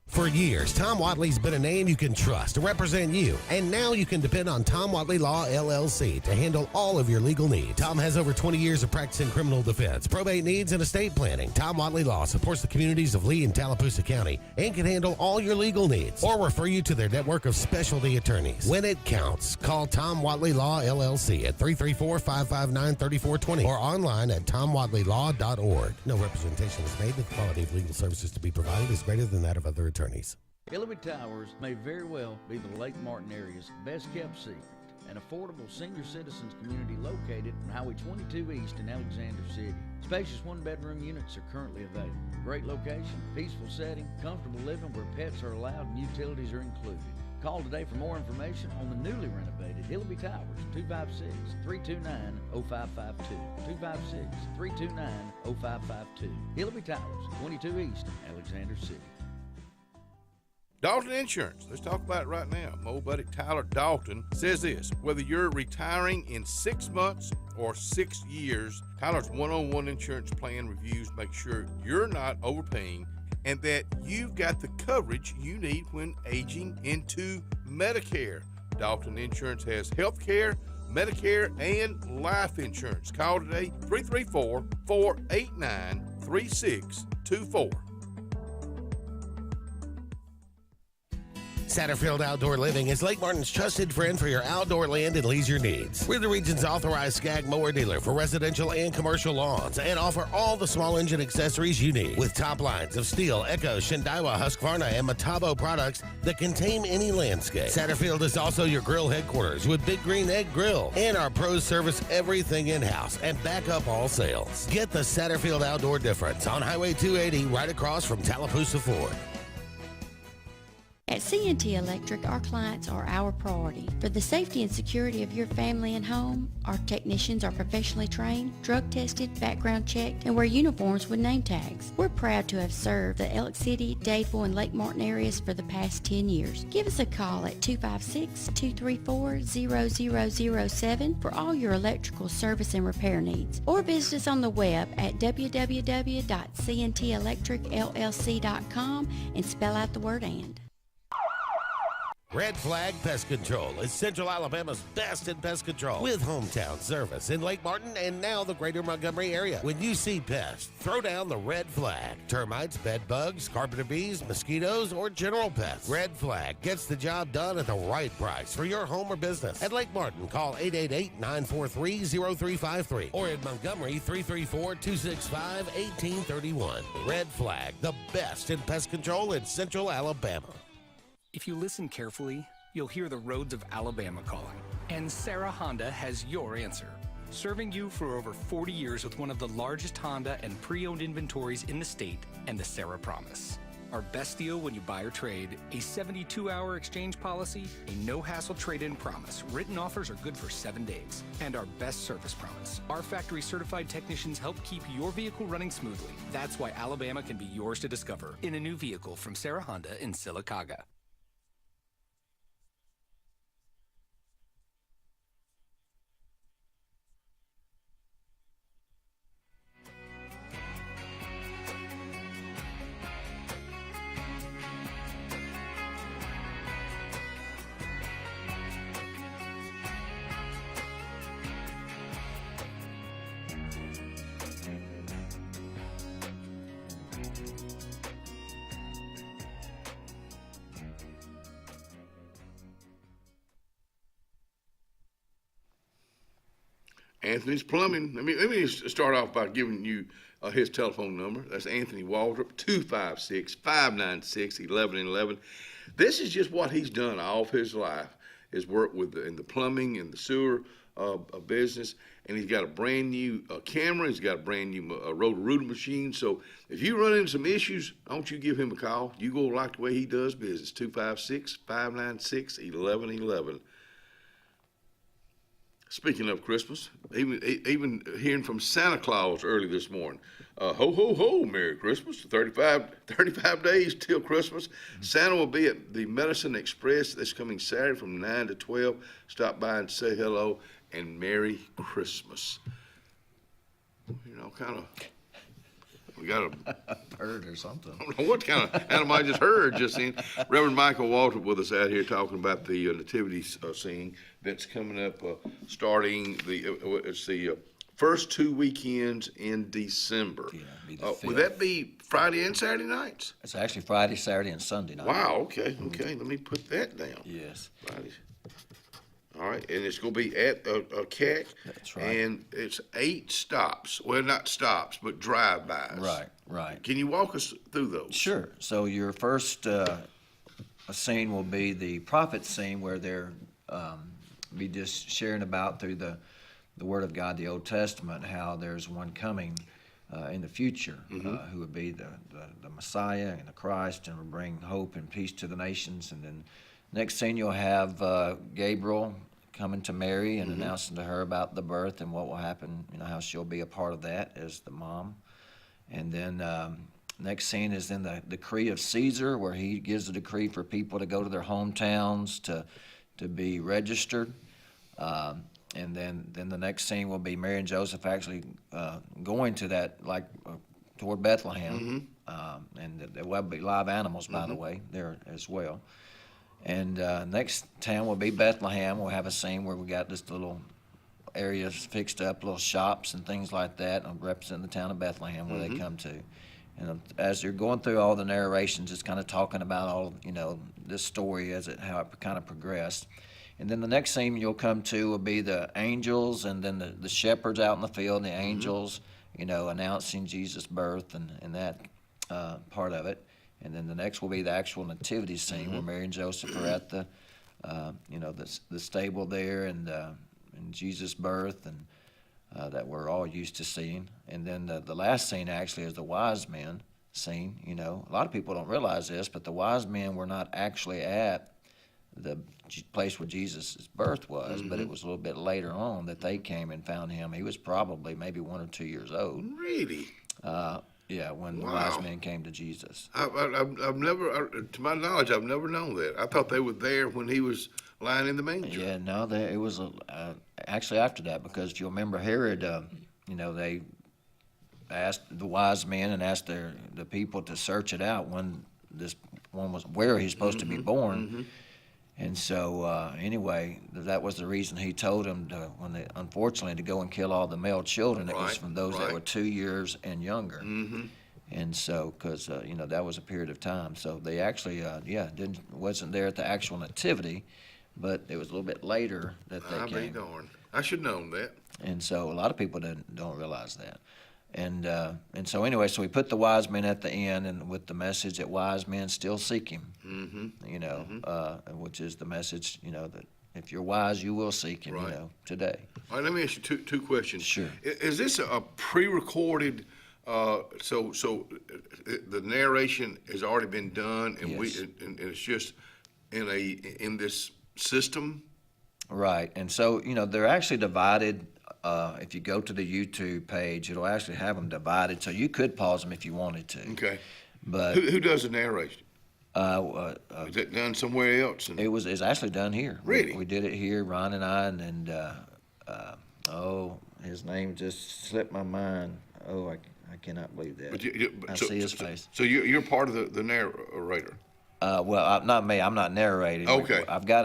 For years, Tom Watley's been a name you can trust to represent you, and now you can depend on Tom Watley Law, LLC to handle all of your legal needs. Tom has over 20 years of practice in criminal defense, probate needs, and estate planning. Tom Watley Law supports the communities of Lee and Tallapoosa County and can handle all your legal needs or refer you to their network of specialty attorneys. When it counts, call Tom Watley Law, LLC at 334-559-3420 or online at tomwatleylaw.org. No representation is made that the quality of legal services to be provided is greater than that of other attorneys. Hillary Towers may very well be the Lake Martin area's best kept secret, an affordable senior citizens community located on Highway 22 East in Alexander City. Spacious one-bedroom units are currently available. Great location, peaceful setting, comfortable living where pets are allowed and utilities are included. Call today for more information on the newly renovated Hillary Towers, 256-329-0552, 256-329-0552. Hillary Towers, 22 East, Alexander City. Dalton Insurance, let's talk about it right now. My old buddy Tyler Dalton says this: whether you're retiring in 6 months or 6 years, Tyler's one-on-one insurance plan reviews make sure you're not overpaying and that you've got the coverage you need when aging into Medicare. Dalton Insurance has health care, Medicare, and life insurance. Call today, 334-489-3624. Satterfield Outdoor Living is Lake Martin's trusted friend for your outdoor land and leisure needs. We're the region's authorized Skag mower dealer for residential and commercial lawns and offer all the small engine accessories you need. With top lines of Steel, Echo, Shindaiwa, Husqvarna, and Metabo products that can tame any landscape. Satterfield is also your grill headquarters with Big Green Egg Grill, and our pros service everything in-house and back up all sales. Get the Satterfield Outdoor difference on Highway 280 right across from Tallapoosa Ford. At C&T Electric, our clients are our priority. For the safety and security of your family and home, our technicians are professionally trained, drug tested, background checked, and wear uniforms with name tags. We're proud to have served the Elk City, Dadeville, and Lake Martin areas for the past 10 years. Give us a call at 256-234-0007 for all your electrical service and repair needs, or visit us on the web at www.cntelectricllc.com and spell out the word "and." Red Flag Pest Control is Central Alabama's best in pest control with hometown service in Lake Martin and now the greater Montgomery area. When you see pests, throw down the red flag. Termites, bed bugs, carpenter bees, mosquitoes, or general pests. Red Flag gets the job done at the right price for your home or business. At Lake Martin, call 888-943-0353 or in Montgomery, 334-265-1831. Red Flag, the best in pest control in Central Alabama. If you listen carefully, you'll hear the roads of Alabama calling. And Sarah Honda has your answer. Serving you for over 40 years with one of the largest Honda and pre-owned inventories in the state and the Sarah Promise. Our best deal when you buy or trade, a 72-hour exchange policy, a no-hassle trade-in promise. Written offers are good for 7 days. And our best service promise. Our factory-certified technicians help keep your vehicle running smoothly. That's why Alabama can be yours to discover in a new vehicle from Sarah Honda in Sylacauga. Anthony's Plumbing. Let me start off by giving you his telephone number. That's Anthony Waldrop, 256-596-1111. This is just what he's done all of his life, is work in the plumbing and the sewer business. And he's got a brand new camera. He's got a brand new roto-rooter machine. So if you run into some issues, don't you give him a call. You go like the way he does business, 256-596-1111. Speaking of Christmas, even hearing from Santa Claus early this morning. Ho, ho, ho, Merry Christmas. 35 days till Christmas. Santa will be at the Medicine Express this coming Saturday from 9 to 12. Stop by and say hello and Merry Christmas. You know, kind of, we got a bird or something. I don't know what kind of animal I just heard just then. Reverend Michael Waltrip with us out here talking about the nativity scene that's coming up, starting it's the first 2 weekends in December. Yeah, would that be Friday and Saturday nights? It's actually Friday, Saturday, and Sunday night. Wow. Okay. Let me put that down. Yes. Friday. All right, and it's going to be at a CAC. That's right. And it's 8 stops. Well, not stops, but drive-bys. Right. Can you walk us through those? Sure. So your first scene will be the prophet scene, where they're be just sharing about through the Word of God, the Old Testament, how there's one coming in the future who would be the Messiah and the Christ, and will bring hope and peace to the nations. And then next scene you'll have Gabriel coming to Mary and announcing to her about the birth and what will happen, how she'll be a part of that as the mom. And then next scene is then the decree of Caesar, where he gives a decree for people to go to their hometowns to be registered. And then the next scene will be Mary and Joseph actually going to that, toward Bethlehem. And there will be live animals, by the way, there as well. And next town will be Bethlehem. We'll have a scene where we got this little areas fixed up, little shops and things like that, representing the town of Bethlehem where they come to. And as you're going through all the narrations, it's kind of talking about all, this story how it kind of progressed. And then the next scene you'll come to will be the angels, and then the shepherds out in the field, and the angels, announcing Jesus' birth and that part of it. And then the next will be the actual nativity scene where Mary and Joseph are at the stable there, and Jesus' birth, and that we're all used to seeing. And then the last scene actually is the wise men scene. A lot of people don't realize this, but the wise men were not actually at the place where Jesus' birth was, but it was a little bit later on that they came and found him. He was probably maybe 1 or 2 years old. Really? Yeah, when the wise men came to Jesus. I've never, to my knowledge, I've never known that. I thought they were there when he was lying in the manger. Yeah, no, it was actually after that, because if you remember Herod, they asked the wise men and asked the people to search it out when this one was where he's supposed to be born. And so anyway, that was the reason he told them unfortunately to go and kill all the male children. It was from those that were 2 years and younger. Mm-hmm. And so, because that was a period of time, so they actually wasn't there at the actual nativity, but it was a little bit later that they came. I'll be darned. I should have known that. And so a lot of people don't realize that. And so anyway, so we put the wise men at the end, and with the message that wise men still seek him. Mm-hmm. Which is the message, that if you're wise, you will seek him. Today. All right, let me ask you two questions. Sure. Is this a pre-recorded? So the narration has already been done, and Yes. and it's just in this system. Right, and so they're actually divided. If you go to the YouTube page, it'll actually have them divided, so you could pause them if you wanted to. Okay. But who does the narration? Is that done somewhere else? It's actually done here. Really? We did it here, Ron and I, and his name just slipped my mind. I cannot believe that. I see his face. So you're part of the narrator. Not me. I'm not narrating. Okay. I've got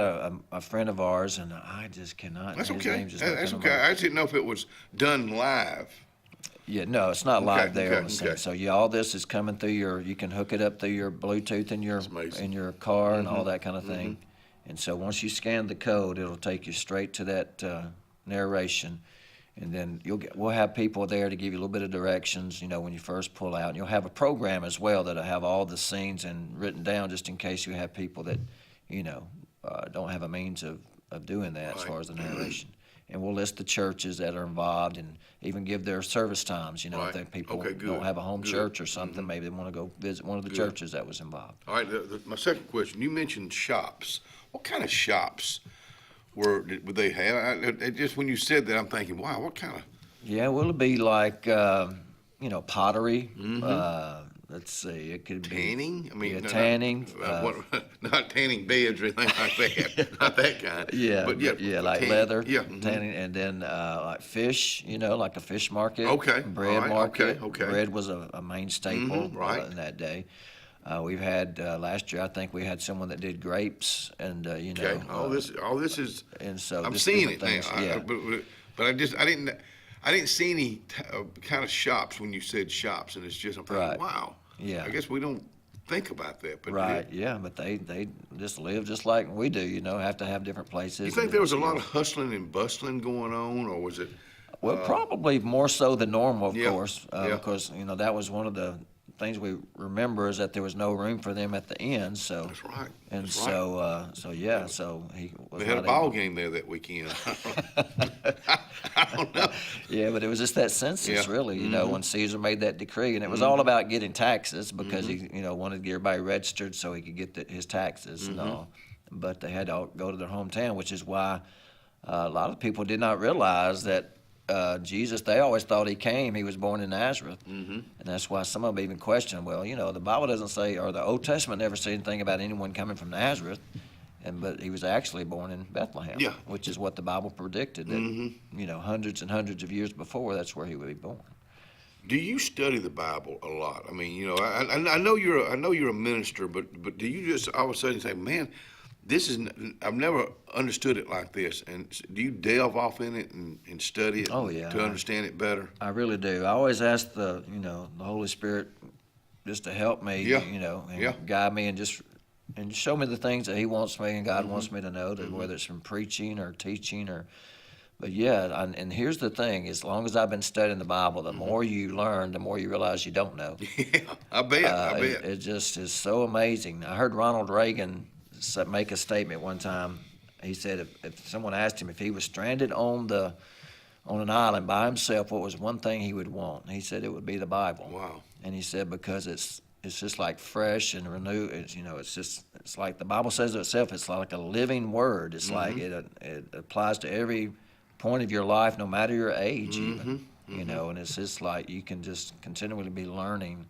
a friend of ours, and I just cannot. That's his okay. name's just That's not okay. coming I just didn't know if it was done live. Yeah, no, it's not live there okay, on the scene. okay. So all this is coming through you can hook it up through your Bluetooth in your car and all that kind of thing. And so once you scan the code, it'll take you straight to that narration. And then we'll have people there to give you a little bit of directions, when you first pull out. And you'll have a program as well that'll have all the scenes and written down just in case you have people that, don't have a means of doing that as far as the narration. And we'll list the churches that are involved and even give their service times, if the people don't have a home church or something, maybe they want to go visit one of the churches that was involved. All right, my second question, you mentioned shops. What kind of shops would they have? Just when you said that, I'm thinking, wow, what kind of? Yeah, well, it'll be like, pottery. Let's see, it could tanning? be. I mean, tanning. Not tanning beds or anything like that. Not that kind. Yeah, but like tanning. leather. Yeah. Tanning, and then like fish, like a fish market. Okay. Bread All right. market. Okay. Bread was a main staple Right. in that day. We've had last year. I think we had someone that did grapes, and Okay. All this is. And so I'm just seeing it different now. things, But I didn't see any kind of shops when you said shops, and it's just I'm thinking, wow. Yeah. I guess we don't think about that, but Right. Yeah, but they just live just like we do. Have to have different places. You think there was a lot of hustling and bustling going on, or was it? Well, probably more so than normal, of Yeah, course, because that was one of the things we remember is that there was no room for them at the end. So that's right. And that's so, right. So he was. They had a ball game there that weekend. I don't know. Yeah, but it was just that census, really. When Caesar made that decree, and it was all about getting taxes because he, wanted to get everybody registered so he could get his taxes and all. But they had to all go to their hometown, which is why a lot of people did not realize that. Jesus, they always thought he was born in Nazareth. And that's why some of them even question, well, the Bible doesn't say, or the Old Testament never said anything about anyone coming from Nazareth, but he was actually born in Bethlehem, which is what the Bible predicted, that, hundreds and hundreds of years before, that's where he would be born. Do you study the Bible a lot? I mean, I know you're a minister, but do you just all of a sudden say, man, I've never understood it like this. And do you delve off in it and study it to understand it better? I really do. I always ask the Holy Spirit just to help me, and guide me and show me the things that he wants me and God wants me to know, whether it's from preaching or teaching but and here's the thing, as long as I've been studying the Bible, the more you learn, the more you realize you don't know. Yeah, I bet. It just is so amazing. I heard Ronald Reagan make a statement one time. He said if someone asked him if he was stranded on an island by himself, what was one thing he would want? He said it would be the Bible. Wow. And he said because it's just like fresh and renewed. It's like the Bible says it itself. It's like a living word. It's like it applies to every point of your life, no matter your age, even. And it's just like you can just continually be learning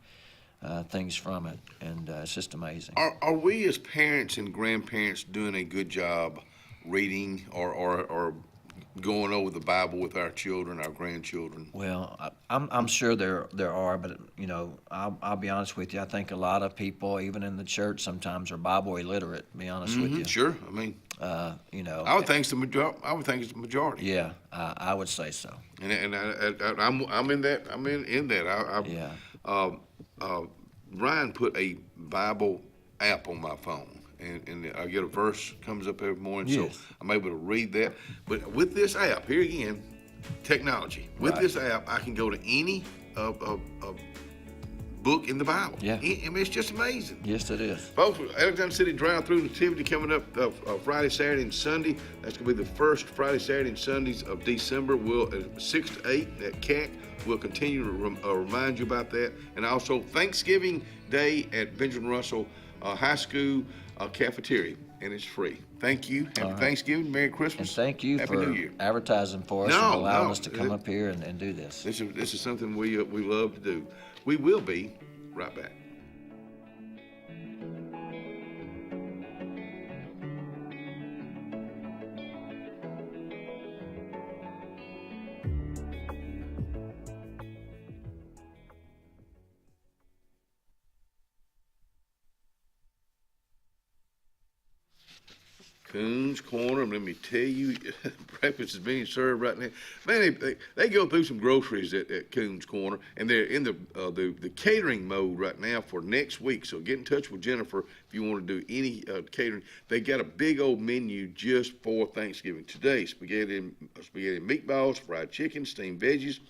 things from it, and it's just amazing. Are we as parents and grandparents doing a good job reading or going over the Bible with our children, our grandchildren? Well, I'm sure there are, but I'll be honest with you. I think a lot of people, even in the church, sometimes are Bible illiterate. To be honest with you. Sure. I mean, I would think it's the majority. I would think it's the majority. Yeah, I would say so. And I'm in that. I'm in that. Ryan put a Bible app on my phone. And I get a verse comes up every morning, yes. So I'm able to read that. But with this app, here again, technology. With this app, I can go to any book in the Bible. Yeah. I mean, it's just amazing. Yes, it is. Folks, Alexander City Drive-Through Nativity coming up Friday, Saturday, and Sunday. That's going to be the first Friday, Saturday, and Sundays of December. We'll 6 to 8 at CAC. We'll continue to remind you about that. And also Thanksgiving Day at Benjamin Russell High School cafeteria, and it's free. Thank you. Happy Thanksgiving. Merry Christmas. And thank you Happy for New Year. advertising for us and allowing us to come up here and do this. This is something we love to do. We will be right back. Coons Corner, let me tell you, breakfast is being served right now. Man, they go through some groceries at Coons Corner, and they're in the catering mode right now for next week. So get in touch with Jennifer if you want to do any catering. They got a big old menu just for Thanksgiving. Today, spaghetti and meatballs, fried chicken, steamed veggies,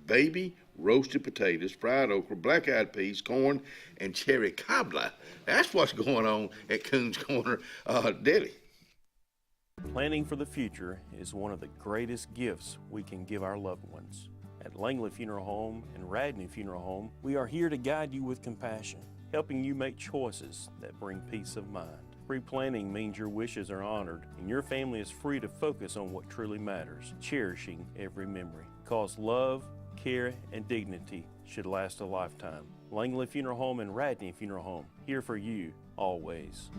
baby roasted potatoes, fried okra, black-eyed peas, corn, and cherry cobbler. That's what's going on at Coons Corner Deli. Planning for the future is one of the greatest gifts we can give our loved ones. At Langley Funeral Home and Radney Funeral Home, we are here to guide you with compassion, helping you make choices that bring peace of mind. Pre-planning means your wishes are honored and your family is free to focus on what truly matters, cherishing every memory. Because love, care, and dignity should last a lifetime. Langley Funeral Home and Radney Funeral Home, here for you, always.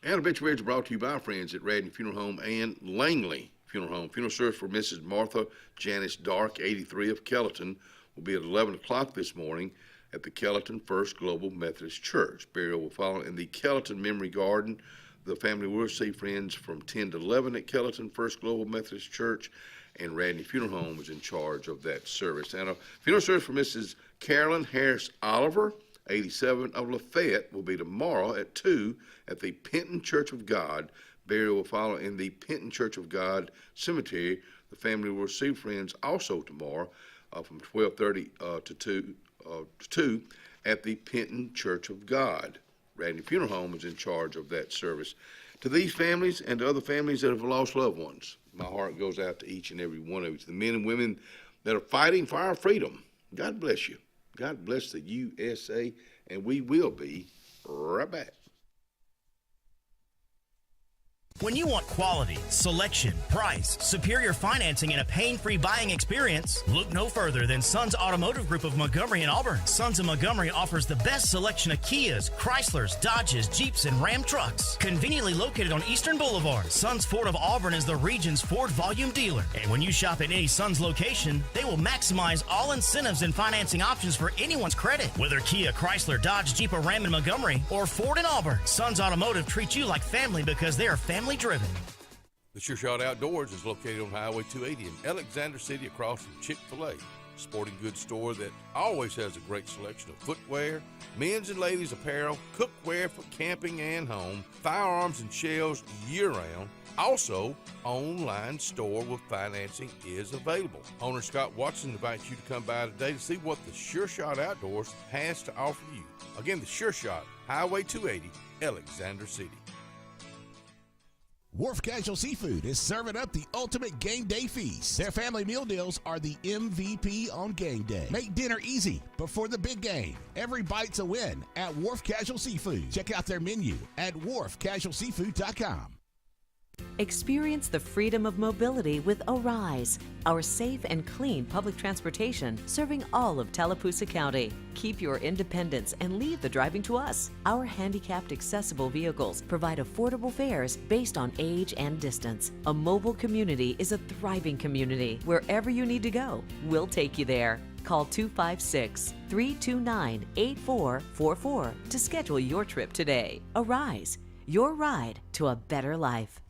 And obituaries are brought to you by our friends at Radney Funeral Home and Langley Funeral Home. Funeral service for Mrs. Martha Janice Dark, 83 of Kellyton, will be at 11 o'clock this morning at the Kellyton First Global Methodist Church. Burial will follow in the Kellyton Memory Garden. The family will receive friends from 10 to 11 at Kellyton First Global Methodist Church, and Radney Funeral Home is in charge of that service. And a funeral service for Mrs. Carolyn Harris Oliver, 87 of Lafayette, will be tomorrow at 2 at the Penton Church of God. Burial will follow in the Penton Church of God Cemetery. The family will receive friends also tomorrow from 12:30 to 2 at the Penton Church of God. Radney Funeral Home is in charge of that service. To these families and to other families that have lost loved ones, my heart goes out to each and every one of you, to the men and women that are fighting for our freedom. God bless you. God bless the USA, and we will be right back. When you want quality, selection, price, superior financing, and a pain-free buying experience, look no further than Sons Automotive Group of Montgomery and Auburn. Sons of Montgomery offers the best selection of Kias, Chryslers, Dodges, Jeeps, and Ram trucks. Conveniently located on Eastern Boulevard, Sons Ford of Auburn is the region's Ford volume dealer. And when you shop at any Sons location, they will maximize all incentives and financing options for anyone's credit. Whether Kia, Chrysler, Dodge, Jeep, or Ram in Montgomery, or Ford in Auburn, Sons Automotive treats you like family because they are family driven. The Sure Shot Outdoors is located on Highway 280 in Alexander City across from Chick-fil-A. Sporting goods store that always has a great selection of footwear, men's and ladies apparel, cookware for camping and home, firearms and shells year-round. Also, online store with financing is available. Owner Scott Watson invites you to come by today to see what the Sure Shot Outdoors has to offer you. Again, the Sure Shot, Highway 280, Alexander City. Wharf Casual Seafood is serving up the ultimate game day feast. Their family meal deals are the MVP on game day. Make dinner easy before the big game. Every bite's a win at Wharf Casual Seafood. Check out their menu at wharfcasualseafood.com. Experience the freedom of mobility with Arise, our safe and clean public transportation serving all of Tallapoosa County. Keep your independence and leave the driving to us. Our handicapped accessible vehicles provide affordable fares based on age and distance. A mobile community is a thriving community. Wherever you need to go, we'll take you there. Call 256-329-8444 to schedule your trip today. Arise, your ride to a better life.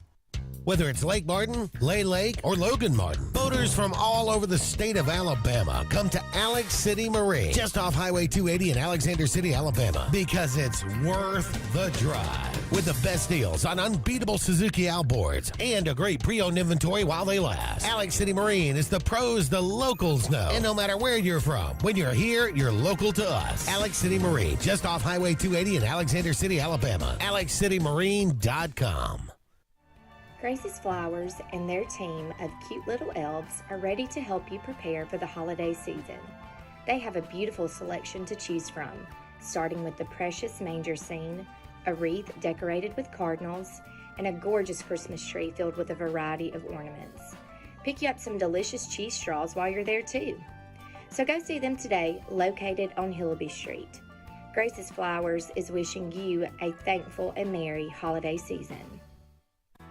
Whether it's Lake Martin, Lay Lake, or Logan Martin, boaters from all over the state of Alabama come to Alex City Marine, just off Highway 280 in Alexander City, Alabama, because it's worth the drive. With the best deals on unbeatable Suzuki outboards and a great pre-owned inventory while they last. Alex City Marine is the pros the locals know. And no matter where you're from, when you're here, you're local to us. Alex City Marine, just off Highway 280 in Alexander City, Alabama. AlexCityMarine.com. Grace's Flowers and their team of cute little elves are ready to help you prepare for the holiday season. They have a beautiful selection to choose from, starting with the precious manger scene, a wreath decorated with cardinals, and a gorgeous Christmas tree filled with a variety of ornaments. Pick you up some delicious cheese straws while you're there too. So go see them today, located on Hillaby Street. Grace's Flowers is wishing you a thankful and merry holiday season.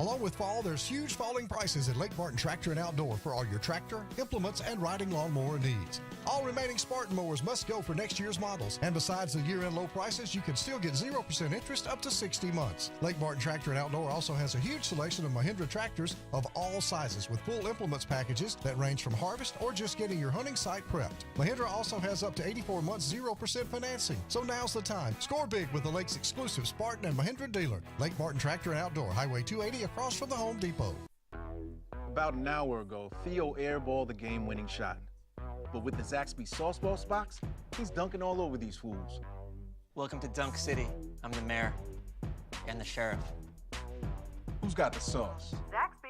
Along with fall, there's huge falling prices at Lake Martin Tractor and Outdoor for all your tractor, implements, and riding lawnmower needs. All remaining Spartan mowers must go for next year's models. And besides the year-end low prices, you can still get 0% interest up to 60 months. Lake Martin Tractor and Outdoor also has a huge selection of Mahindra tractors of all sizes with full implements packages that range from harvest or just getting your hunting site prepped. Mahindra also has up to 84 months 0% financing. So now's the time. Score big with the Lake's exclusive Spartan and Mahindra dealer. Lake Martin Tractor and Outdoor, Highway 280 across from the Home Depot. About an hour ago, Theo airballed the game-winning shot. But with the Zaxby Sauce Boss box, he's dunking all over these fools. Welcome to Dunk City. I'm the mayor and the sheriff. Who's got the sauce? Zaxby's.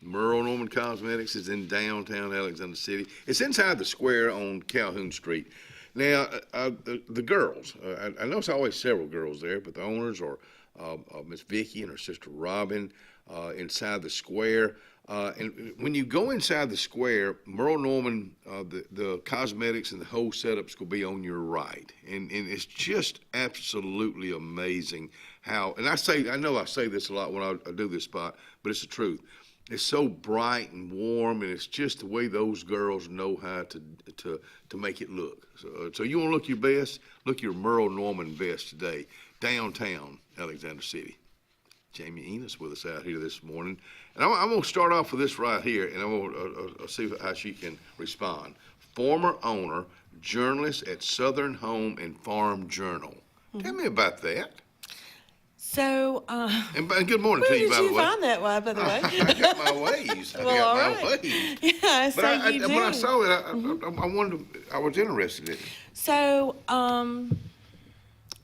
Merle Norman Cosmetics is in downtown Alexander City. It's inside the square on Calhoun Street. Now, the girls, I know it's always several girls there, but the owners are Miss Vicky and her sister Robin inside the square. And when you go inside the square, Merle Norman, the cosmetics and the whole setup's will be on your right. And it's just absolutely amazing how, and I know I say this a lot when I do this spot, but it's the truth. It's so bright and warm, and it's just the way those girls know how to make it look. So you want to look your best? Look your Merle Norman best today, downtown Alexander City. Jamie Enos with us out here this morning. And I'm going to start off with this right here, and I'm going to see how she can respond. Former owner, journalist at Southern Home and Farm Journal. Mm-hmm. Tell me about that. So, and good morning to you, by the way. Where did you find that, by the way? I got my ways. Well, all right. Yeah, so you do. When I saw it, I was interested in it. So, and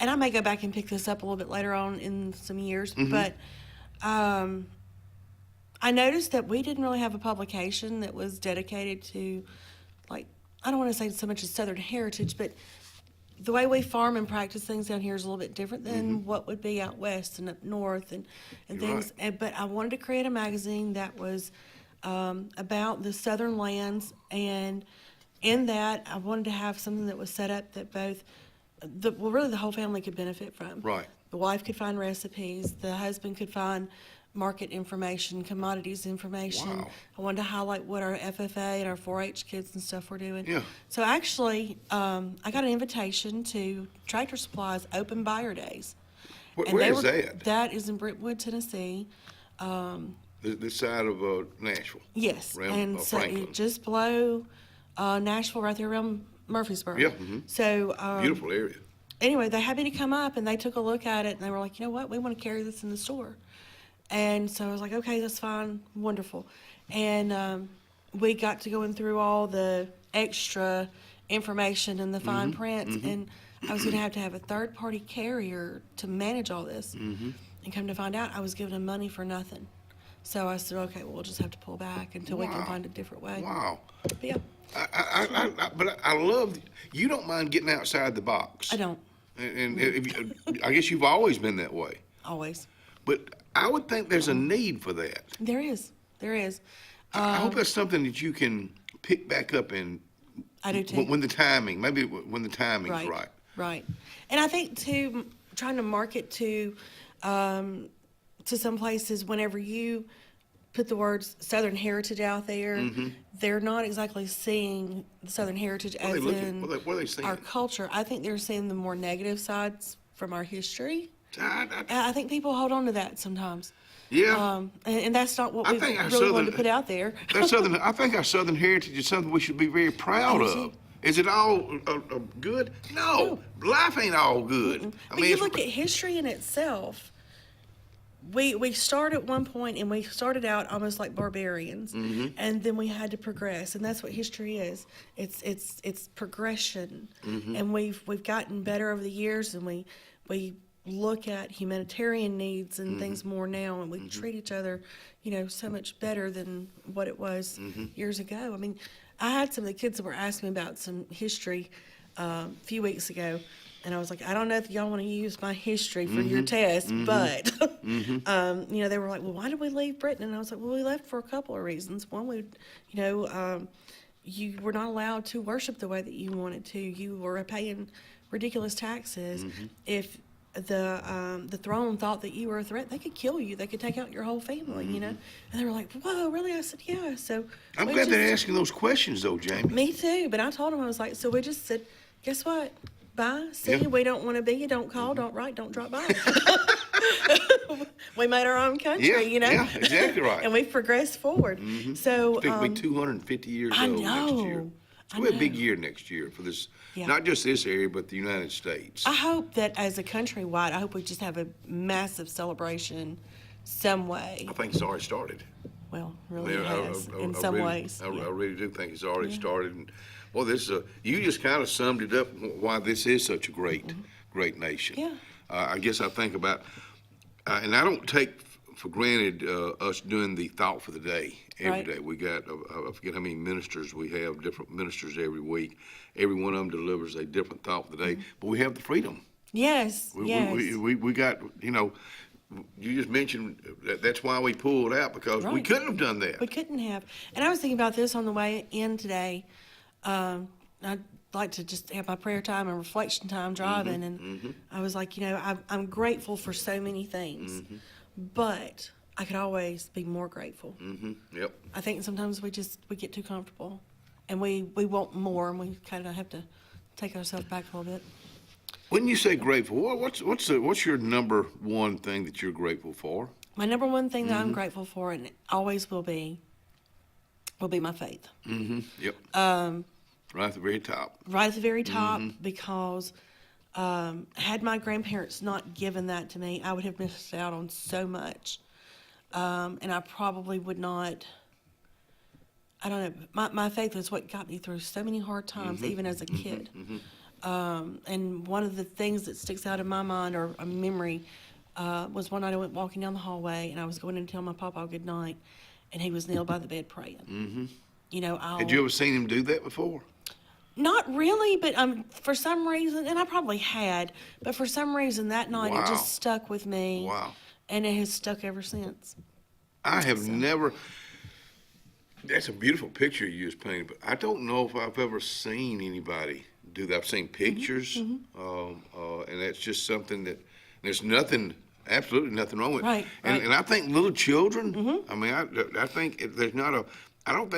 I may go back and pick this up a little bit later on in some years, but I noticed that we didn't really have a publication that was dedicated to, like, I don't want to say so much as Southern heritage, but the way we farm and practice things down here is a little bit different than what would be out west and up north and things. Right. But I wanted to create a magazine that was about the southern lands, and in that I wanted to have something that was set up that both, really the whole family could benefit from. Right. The wife could find recipes, the husband could find market information, commodities information. Wow. I wanted to highlight what our FFA and our 4-H kids and stuff were doing. Yeah. So actually, I got an invitation to Tractor Supply's Open Buyer Days. Where is that? That is in Brentwood, Tennessee. This side of Nashville. Yes, around, so Franklin. it just below Nashville, right there around Murfreesboro. Yeah. So beautiful area. anyway, they had me to come up, and they took a look at it, and they were like, you know what, we want to carry this in the store. And so I was like, okay, that's fine, wonderful. And we got to going through all the extra information and the fine print, and I was going to have a third-party carrier to manage all this. And come to find out, I was giving them money for nothing. So I said, okay, well, we'll just have to pull back until we can find a different way. Wow. But yeah. But I love, you don't mind getting outside the box. I don't. And I guess you've always been that way. Always. But I would think there's a need for that. There is. There is. I hope that's something that you can pick back up in. I do too. When the timing's right. Right. And I think too, trying to market to some places, whenever you put the words Southern Heritage out there, they're not exactly seeing the Southern Heritage as in what are they seeing? our culture. I think they're seeing the more negative sides from our history. I think people hold on to that sometimes. Yeah. And that's not what we really wanted to put out there. I think our Southern heritage is something we should be very proud of. Is it all good? No. Life ain't all good. But you look at history in itself. We started at one point, and we started out almost like barbarians, and then we had to progress, and that's what history is. It's progression, and we've gotten better over the years, and we look at humanitarian needs and things more now, and we treat each other, so much better than what it was years ago. I mean, I had some of the kids that were asking me about some history a few weeks ago, and I was like, I don't know if y'all want to use my history for your test, but, they were like, well, why did we leave Britain? And I was like, well, we left for a couple of reasons. One, you were not allowed to worship the way that you wanted to. You were paying ridiculous taxes. If the throne thought that you were a threat, they could kill you. They could take out your whole family, And they were like, whoa, really? I said, yeah. So I'm glad they're asking those questions, though, Jamie. Me too. But I told them, I was like, so we just said, guess what? Bye. See you. We don't want to be you. Don't call, don't write, don't drop by. We made our own country, Yeah, exactly right. And we've progressed forward. So I think we'll be 250 years old next year. It's going to be a big year next year for this, not just this area, but the United States. I hope that as a countrywide, I hope we just have a massive celebration some way. I think it's already started. Well, really it has, in some ways. I really do think it's already started. And, well, you just kind of summed it up why this is such a great nation. Yeah. I guess I think about, and I don't take for granted us doing the thought for the day every day. We got, I forget how many ministers we have, different ministers every week. Every one of them delivers a different thought for the day, but we have the freedom. Yes, We got, you just mentioned that's why we pulled out, because we couldn't have done that. We couldn't have. And I was thinking about this on the way in today. I'd like to just have my prayer time and reflection time driving, and I was like, I'm grateful for so many things, but I could always be more grateful. Yep. I think sometimes we get too comfortable, and we want more, and we kind of have to take ourselves back a little bit. When you say grateful, what's your number one thing that you're grateful for? My number one thing that I'm grateful for, and it always will be my faith. Yep. Right at the very top. Right at the very top, because had my grandparents not given that to me, I would have missed out on so much. And I probably would not, I don't know, my faith is what got me through so many hard times, even as a kid. And one of the things that sticks out in my mind, or a memory, was one night I went walking down the hallway, and I was going in to tell my papa good night, and he was kneeled by the bed praying. Had you ever seen him do that before? Not really, but for some reason, and I probably had, but for some reason that night it just stuck with me. Wow. And it has stuck ever since. I have never, that's a beautiful picture you just painted, but I don't know if I've ever seen anybody do that. I've seen pictures, and that's just something that, there's absolutely nothing wrong with it. Right. And I think little children, I mean, I think there's not I don't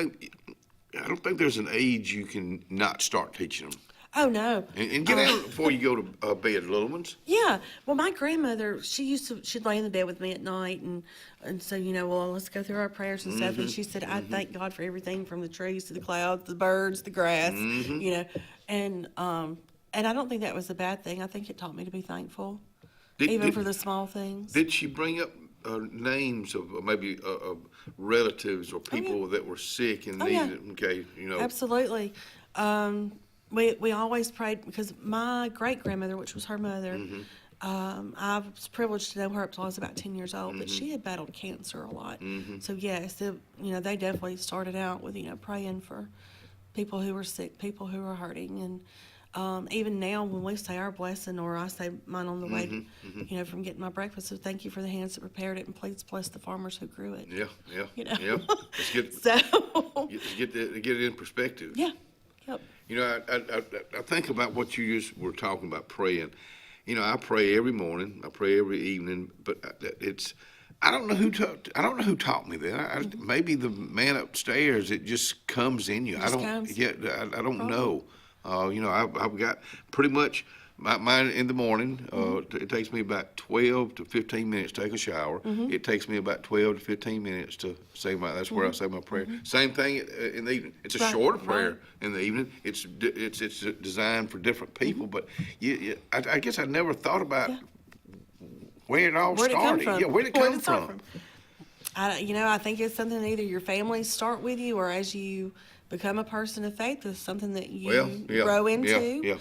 think there's an age you can not start teaching them. Oh, no. And get out before you go to bed, little ones. Yeah. Well, my grandmother, she'd lay in the bed with me at night, and so, well, let's go through our prayers and stuff. And she said, I thank God for everything, from the trees to the clouds, the birds, the grass, and And I don't think that was a bad thing. I think it taught me to be thankful, Did- for the small things. Did she bring up names of maybe relatives or people that were sick and needed? Okay, Absolutely. We always prayed because my great grandmother, which was her mother, I was privileged to know her up till I was about 10 years old, but she had battled cancer a lot. So yes, they definitely started out with praying for people who were sick, people who were hurting, and even now when we say our blessing, or I say mine on the way, from getting my breakfast, so thank you for the hands that prepared it, and please bless the farmers who grew it. Yeah. Let's get get it in perspective. Yeah. Yep. I think about what you just were talking about praying. I pray every morning. I pray every evening, but I don't know who taught me that. Maybe the man upstairs. It just comes in you. I don't know. I've got pretty much mine in the morning. It takes me about 12 to 15 minutes to take a shower. It takes me about 12 to 15 minutes to say that's where I say my prayer. Same thing in the evening. It's a shorter prayer in the evening. It's designed for different people, but I guess I never thought about where it all started. Where'd it come from? I think it's something either your family start with you, or as you become a person of faith, is something that you grow into.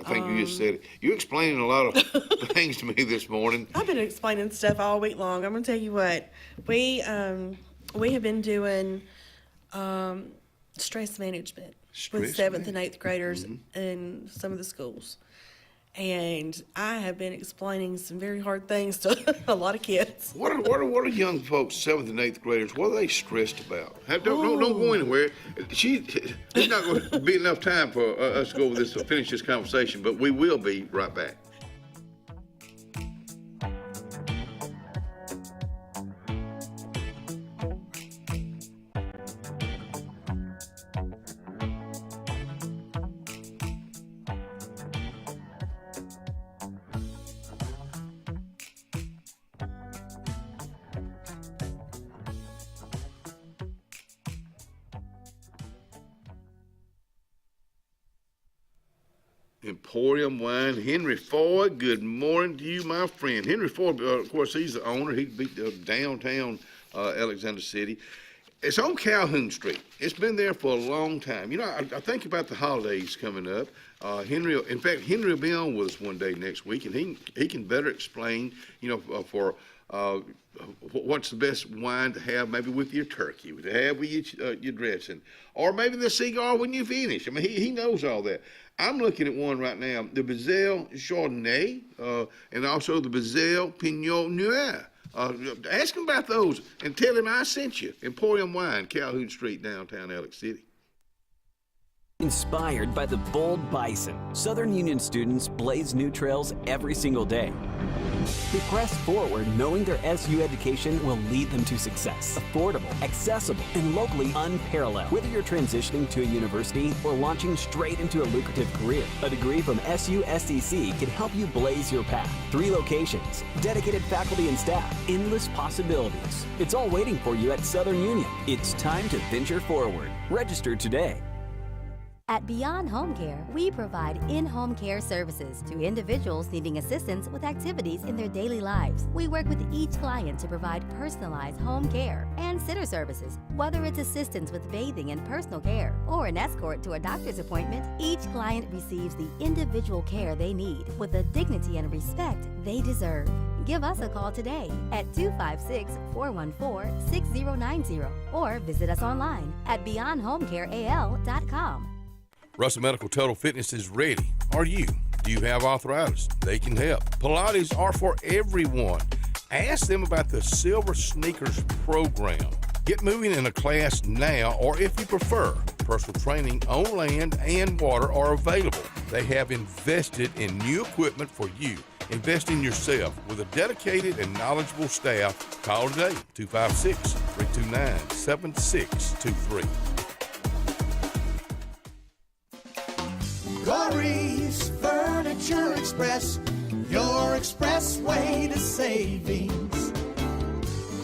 I think you just said it. You're explaining a lot of things to me this morning. I've been explaining stuff all week long. I'm going to tell you what. We have been doing stress management with 7th and 8th graders in some of the schools. And I have been explaining some very hard things to a lot of kids. What are young folks, 7th and 8th graders, what are they stressed about? Don't go anywhere. There's not going to be enough time for us to go over this, to finish this conversation, but we will be right back. Emporium Wine, Henry Ford. Good morning to you, my friend. Henry Ford, of course, he's the owner. He beat downtown Alexander City. It's on Calhoun Street. It's been there for a long time. I think about the holidays coming up. Henry will be on with us one day next week, and he can better explain, for what's the best wine to have, maybe with your turkey, to have with your dressing, or maybe the cigar when you finish. I mean, he knows all that. I'm looking at one right now, the Bazelle Chardonnay, and also the Bazelle Pinot Noir. Ask him about those and tell him I sent you. Emporium Wine, Calhoun Street, downtown Alex City. Inspired by the bold bison, Southern Union students blaze new trails every single day. They press forward knowing their SU education will lead them to success. Affordable, accessible, and locally unparalleled. Whether you're transitioning to a university or launching straight into a lucrative career, a degree from SU SDC can help you blaze your path. 3 locations, dedicated faculty and staff, endless possibilities. It's all waiting for you at Southern Union. It's time to venture forward. Register today. At Beyond Home Care, we provide in-home care services to individuals needing assistance with activities in their daily lives. We work with each client to provide personalized home care and sitter services. Whether it's assistance with bathing and personal care or an escort to a doctor's appointment, each client receives the individual care they need with the dignity and respect they deserve. Give us a call today at 256-414-6090 or visit us online at beyondhomecareal.com. Russell Medical Total Fitness is ready. Are you? Do you have arthritis? They can help. Pilates are for everyone. Ask them about the Silver Sneakers program. Get moving in a class now, or if you prefer, personal training on land and water are available. They have invested in new equipment for you. Invest in yourself with a dedicated and knowledgeable staff. Call today, 256-329-7623. Corey's Furniture Express, your expressway to savings.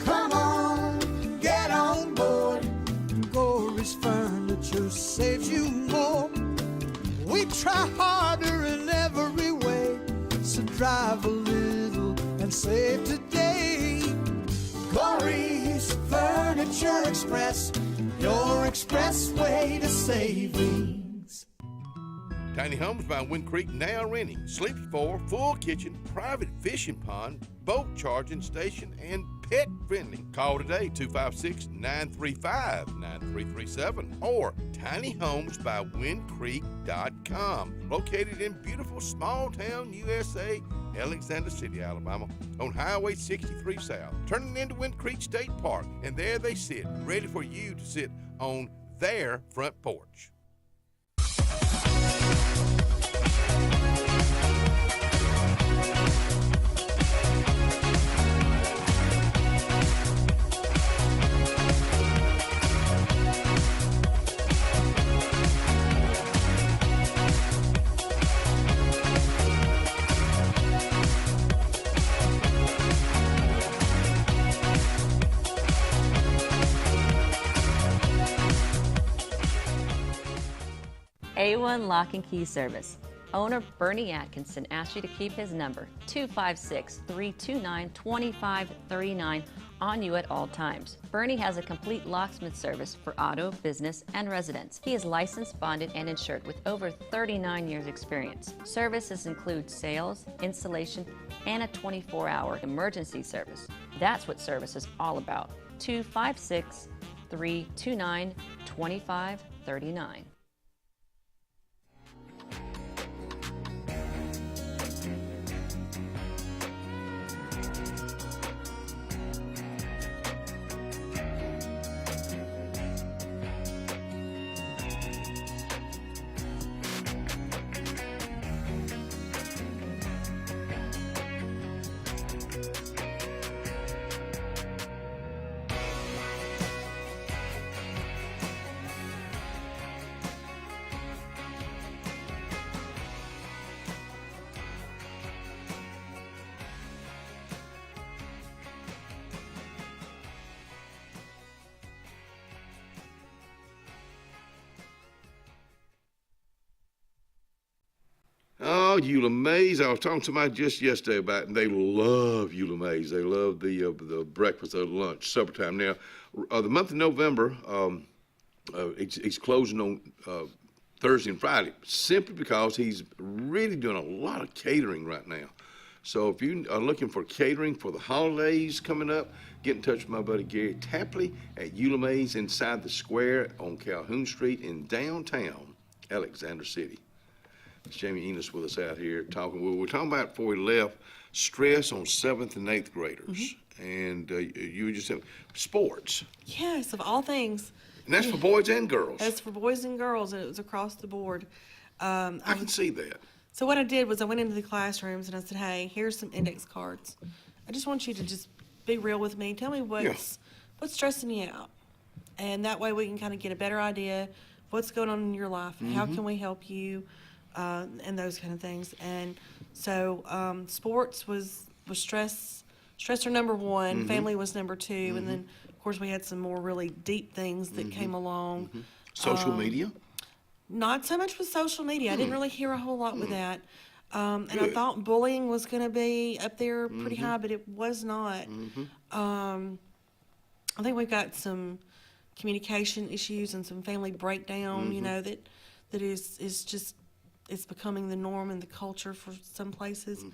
Come on, get on board. Corey's Furniture saves you more. We try harder in every way, so drive a little and save today. Corey's Furniture Express, your expressway to savings. Tiny Homes by Wind Creek now renting Sleepy 4, full kitchen, private fishing pond, boat charging station, and pet friendly. Call today 256-935-9337 or tinyhomesbywindcreek.com. Located in beautiful small town USA, Alexander City, Alabama, on Highway 63 South, turning into Wind Creek State Park, and there they sit, ready for you to sit on their front porch. A1 Lock and Key Service. Owner Bernie Atkinson asks you to keep his number, 256-329-2539, on you at all times. Bernie has a complete locksmith service for auto, business, and residence. He is licensed, bonded, and insured with over 39 years experience. Services include sales, installation, and a 24-hour emergency service. That's what service is all about. 256-329-2539. Oh, Eula Mays. I was talking to somebody just yesterday about it, and they love Eula Mays. They love the breakfast, the lunch, supper time. Now, the month of November, it's closing on Thursday and Friday, simply because he's really doing a lot of catering right now. So if you are looking for catering for the holidays coming up, get in touch with my buddy Gary Tapley at Eula Mays inside the square on Calhoun Street in downtown Alexander City. It's Jamie Enos with us out here talking. We were talking about before we left stress on 7th and 8th graders. And you were just saying sports. Yes, of all things. And that's for boys and girls. That's for boys and girls, and it was across the board. I can see that. So what I did was I went into the classrooms and I said, hey, here's some index cards. I just want you to just be real with me. Tell me what's stressing you out. And that way we can kind of get a better idea what's going on in your life. How can we help you? And those kind of things. And so sports was stressor number one, family was number two, and then of course we had some more really deep things that came along. Social media? Not so much with social media. I didn't really hear a whole lot with that. And I thought bullying was going to be up there pretty high, but it was not. I think we've got some communication issues and some family breakdown, you know, that is just, it's becoming the norm and the culture for some places.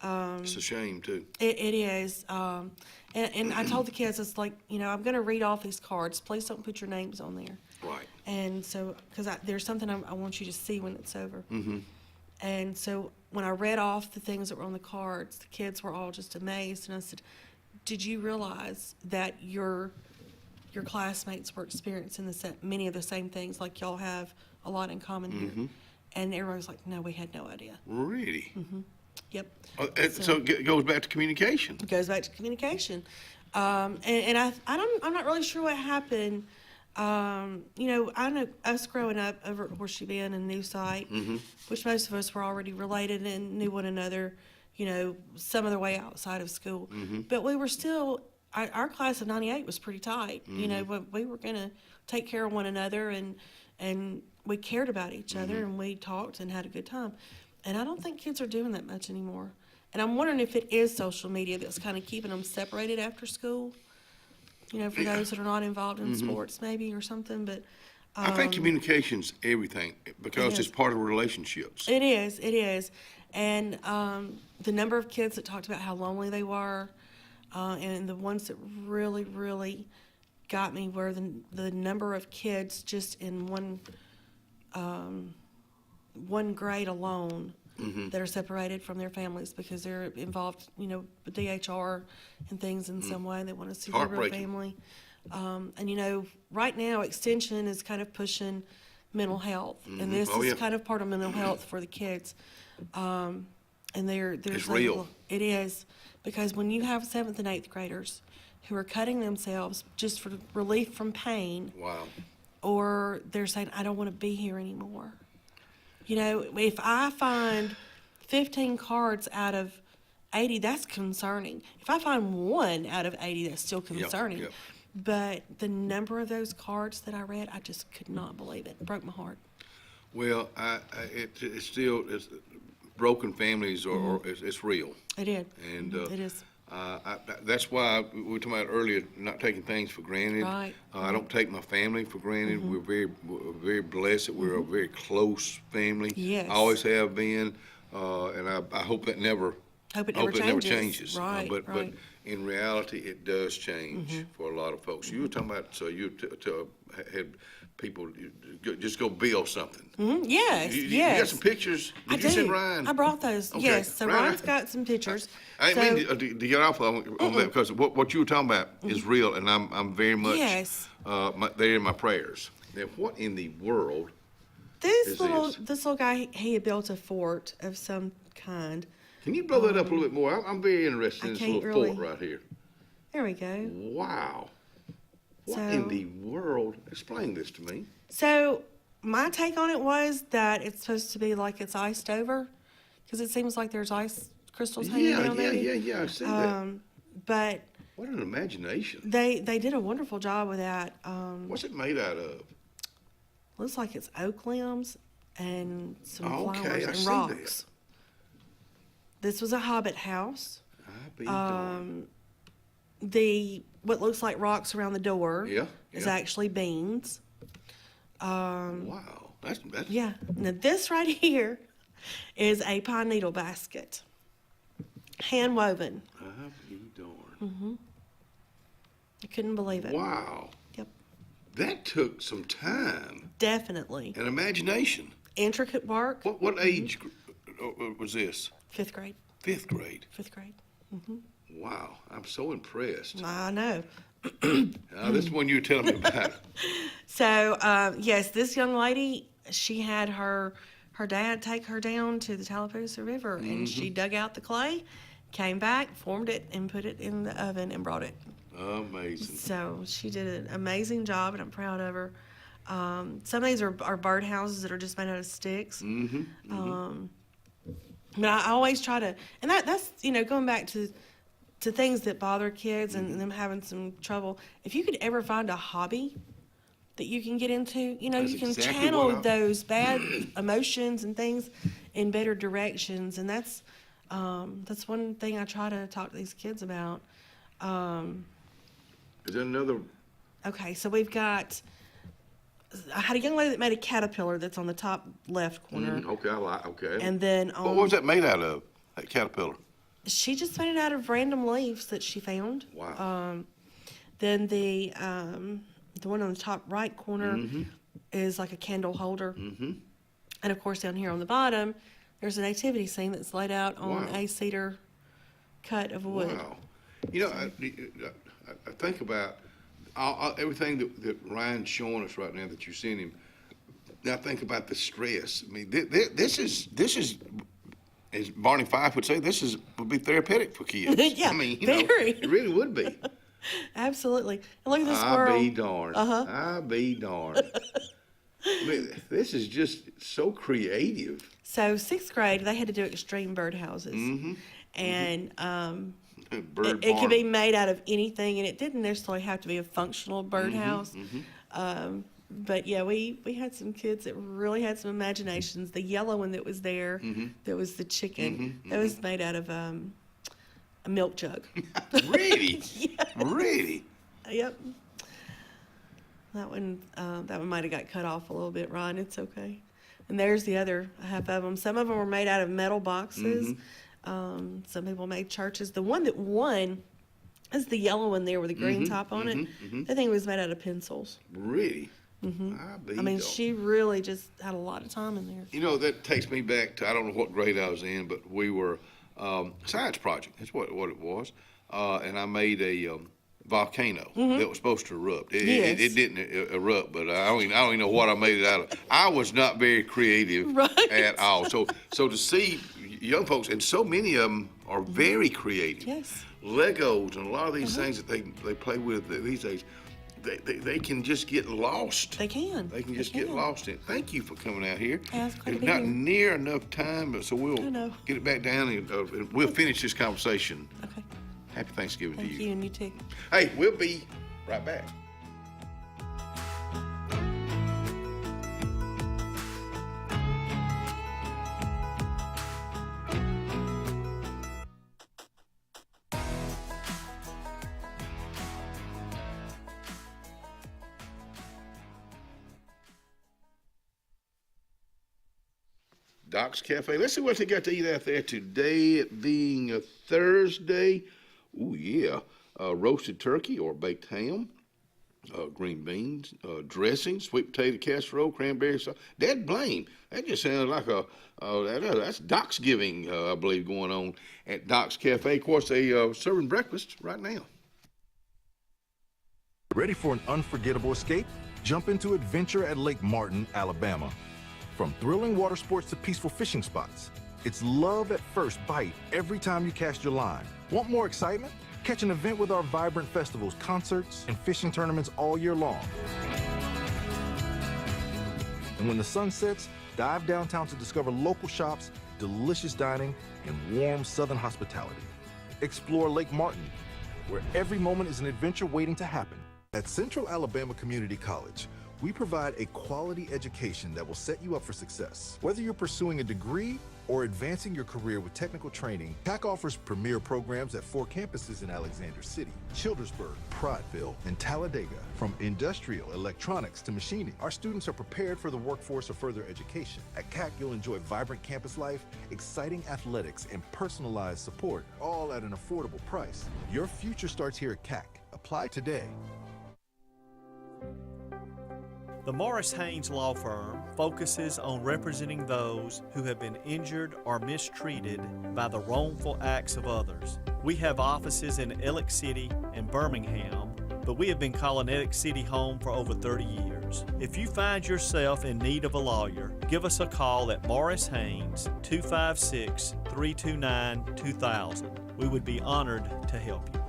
It's a shame, too. It is. And I told the kids, it's like, you know, I'm going to read off these cards. Please don't put your names on there. Right. And so, because there's something I want you to see when it's over. And so when I read off the things that were on the cards, the kids were all just amazed. And I said, did you realize that your classmates were experiencing many of the same things, like y'all have a lot in common here? And everyone was like, no, we had no idea. Really? Yep. So it goes back to communication. It goes back to communication. And I'm not really sure what happened. You know, I know us growing up over at Horseshoe Bend and New Site, which most of us were already related and knew one another, you know, some other way outside of school. But we were still, our class of '98 was pretty tight. You know, we were going to take care of one another and we cared about each other and we talked and had a good time. And I don't think kids are doing that much anymore. And I'm wondering if it is social media that's kind of keeping them separated after school. You know, for those that are not involved in sports, maybe, or something. But I think communication's everything because it's part of relationships. It is. And the number of kids that talked about how lonely they were, and the ones that really, really got me were the number of kids just in one grade alone that are separated from their families because they're involved, you know, with DHR and things in some way. They want to see their real family. And, you know, right now Extension is kind of pushing mental health, and this is kind of part of mental health for the kids. And there's it's real. It is, because when you have 7th and 8th graders who are cutting themselves just for relief from pain, or they're saying, I don't want to be here anymore. You know, if I find 15 cards out of 80, that's concerning. If I find 1 out of 80, that's still concerning. But the number of those cards that I read, I just could not believe it. It broke my heart. Well, it's still broken families, or it's real. It is. And it is. That's why we were talking about earlier, not taking things for granted. Right. I don't take my family for granted. We're very blessed that we're a very close family. Yes. I always have been, and I hope that never. Hope it never changes. Right. But in reality, it does change for a lot of folks. You were talking about you had people just go build something. Yes, You got some pictures? Did you send Ryan? I brought those. Okay. Yes, so Ryan, Ryan's got some pictures. I didn't mean to get off on that, because what you were talking about is real, and I'm very much they're in my prayers. Now, what in the world this little guy, he had built a fort of some kind. Can you blow that up a little bit more? I'm very interested in this little fort right here. There we go. Wow. What in the world? Explain this to me. So my take on it was that it's supposed to be like it's iced over, because it seems like there's ice crystals hanging down there. Yeah, I see that. But what an imagination. They did a wonderful job with that. What's it made out of? Looks like it's oak limbs and some flowers I and see rocks. This was a hobbit house. What looks like rocks around the door is actually beans. Wow. That's yeah. Now this right here is a pine needle basket. Hand woven. I'll be darned. I couldn't believe it. Wow. Yep. That took some time. Definitely. And imagination. Intricate work. What age was this? 5th grade. 5th grade. 5th grade. Wow, I'm so impressed. I know. This is one you were telling me about. So, yes, this young lady, she had her dad take her down to the Tallapoosa River, and she dug out the clay, came back, formed it, and put it in the oven and brought it. Amazing. So she did an amazing job, and I'm proud of her. Some of these are bird houses that are just made out of sticks. But I always try to, and that's, you know, going back to things that bother kids and them having some trouble. If you could ever find a hobby that you can get into, you know, you can channel those bad emotions and things in better directions. And that's one thing I try to talk to these kids about. Is there another? Okay, so we've got, I had a young lady that made a caterpillar that's on the top left corner. Okay. And then what was that made out of, that caterpillar? She just made it out of random leaves that she found. Wow. Then the one on the top right corner is like a candle holder. And of course down here on the bottom, there's a nativity scene that's laid out on a cedar cut of wood. Wow. You know, I think about everything that Ryan's showing us right now that you're seeing him. Now think about the stress. I mean, this is, as Barney Fife would say, would be therapeutic for kids. Yeah, I mean, you very. know, it really would be. Absolutely. And look at this squirrel. I'll be darned. I'll be darned. I mean, this is just so creative. So 6th grade, they had to do extreme bird houses. And it could be made out of anything, and it didn't necessarily have to be a functional birdhouse. But yeah, we had some kids that really had some imaginations. The yellow one that was there, that was the chicken, that was made out of a milk jug. Really? Yes. Really? Yep. That one might have got cut off a little bit, Ron. It's okay. And there's the other half of them. Some of them were made out of metal boxes. Some people made churches. The one that won is the yellow one there with the green top on it. That thing was made out of pencils. Really? I mean, she really just had a lot of time in there. You know, that takes me back to, I don't know what grade I was in, but we were, science project, that's what it was. And I made a volcano that was supposed to erupt. It didn't erupt, but I don't even know what I made it out of. I was not very creative at all. So to see young folks, and so many of them are very creative. Yes. Legos and a lot of these things that they play with these days, they can just get lost. They can. They can just get lost in it. Thank you for coming out here. Yeah, it's great to There's be not here. near enough time, but so we'll get it back down and we'll finish this conversation. Okay. Happy Thanksgiving to Thank you, and you too. Hey, we'll be right back. Doc's Cafe. Let's see what they got to eat out there today, it being a Thursday. Ooh, yeah. Roasted turkey or baked ham, green beans, dressing, sweet potato casserole, cranberry sauce. Dad blame. That just sounds like that's Doc's giving, I believe, going on at Doc's Cafe. Of course, they serving breakfast right now. Ready for an unforgettable escape? Jump into adventure at Lake Martin, Alabama. From thrilling water sports to peaceful fishing spots, it's love at first bite every time you cast your line. Want more excitement? Catch an event with our vibrant festivals, concerts, and fishing tournaments all year long. And when the sun sets, dive downtown to discover local shops, delicious dining, and warm southern hospitality. Explore Lake Martin, where every moment is an adventure waiting to happen. At Central Alabama Community College, we provide a quality education that will set you up for success. Whether you're pursuing a degree or advancing your career with technical training, CAC offers premier programs at 4 campuses in Alexander City, Childersburg, Prattville, and Talladega. From industrial, electronics to machining, our students are prepared for the workforce or further education. At CAC, you'll enjoy vibrant campus life, exciting athletics, and personalized support, all at an affordable price. Your future starts here at CAC. Apply today. The Morris Haynes Law Firm focuses on representing those who have been injured or mistreated by the wrongful acts of others. We have offices in Ellick City and Birmingham, but we have been calling Ellick City home for over 30 years. If you find yourself in need of a lawyer, give us a call at Morris Haynes, 256-329-2000. We would be honored to help you.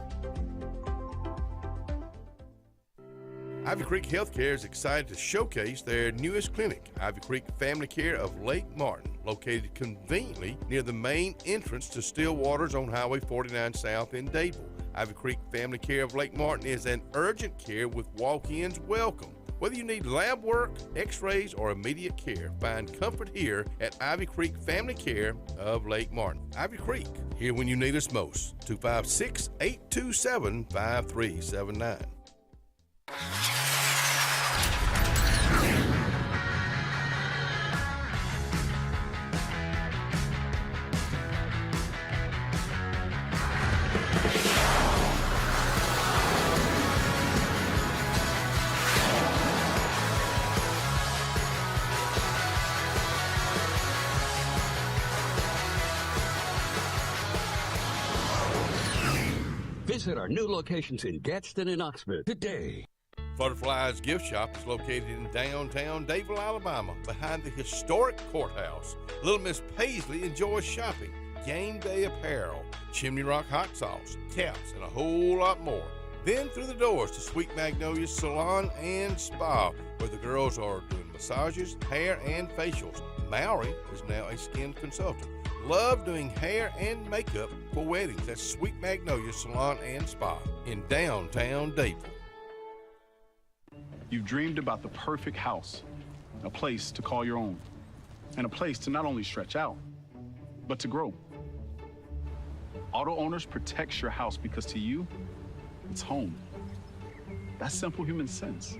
Ivy Creek Healthcare is excited to showcase their newest clinic, Ivy Creek Family Care of Lake Martin, located conveniently near the main entrance to Stillwater's on Highway 49 South in Dadeville. Ivy Creek Family Care of Lake Martin is an urgent care with walk-ins welcome. Whether you need lab work, x-rays, or immediate care, find comfort here at Ivy Creek Family Care of Lake Martin. Ivy Creek, here when you need us most. 256-827-5379. Visit our new locations in Gadsden and Oxford today. Butterfly's Gift Shop is located in downtown Dadeville, Alabama, behind the historic courthouse. Little Miss Paisley enjoys shopping, game day apparel, Chimney Rock hot sauce, caps, and a whole lot more. Then through the doors to Sweet Magnolia's Salon and Spa, where the girls are doing massages, hair, and facials. Maury is now a skin consultant. Love doing hair and makeup for weddings. That's Sweet Magnolia Salon and Spa in downtown Dadeville. You've dreamed about the perfect house, a place to call your own, and a place to not only stretch out, but to grow. Auto Owners protects your house because to you, it's home. That's simple human sense.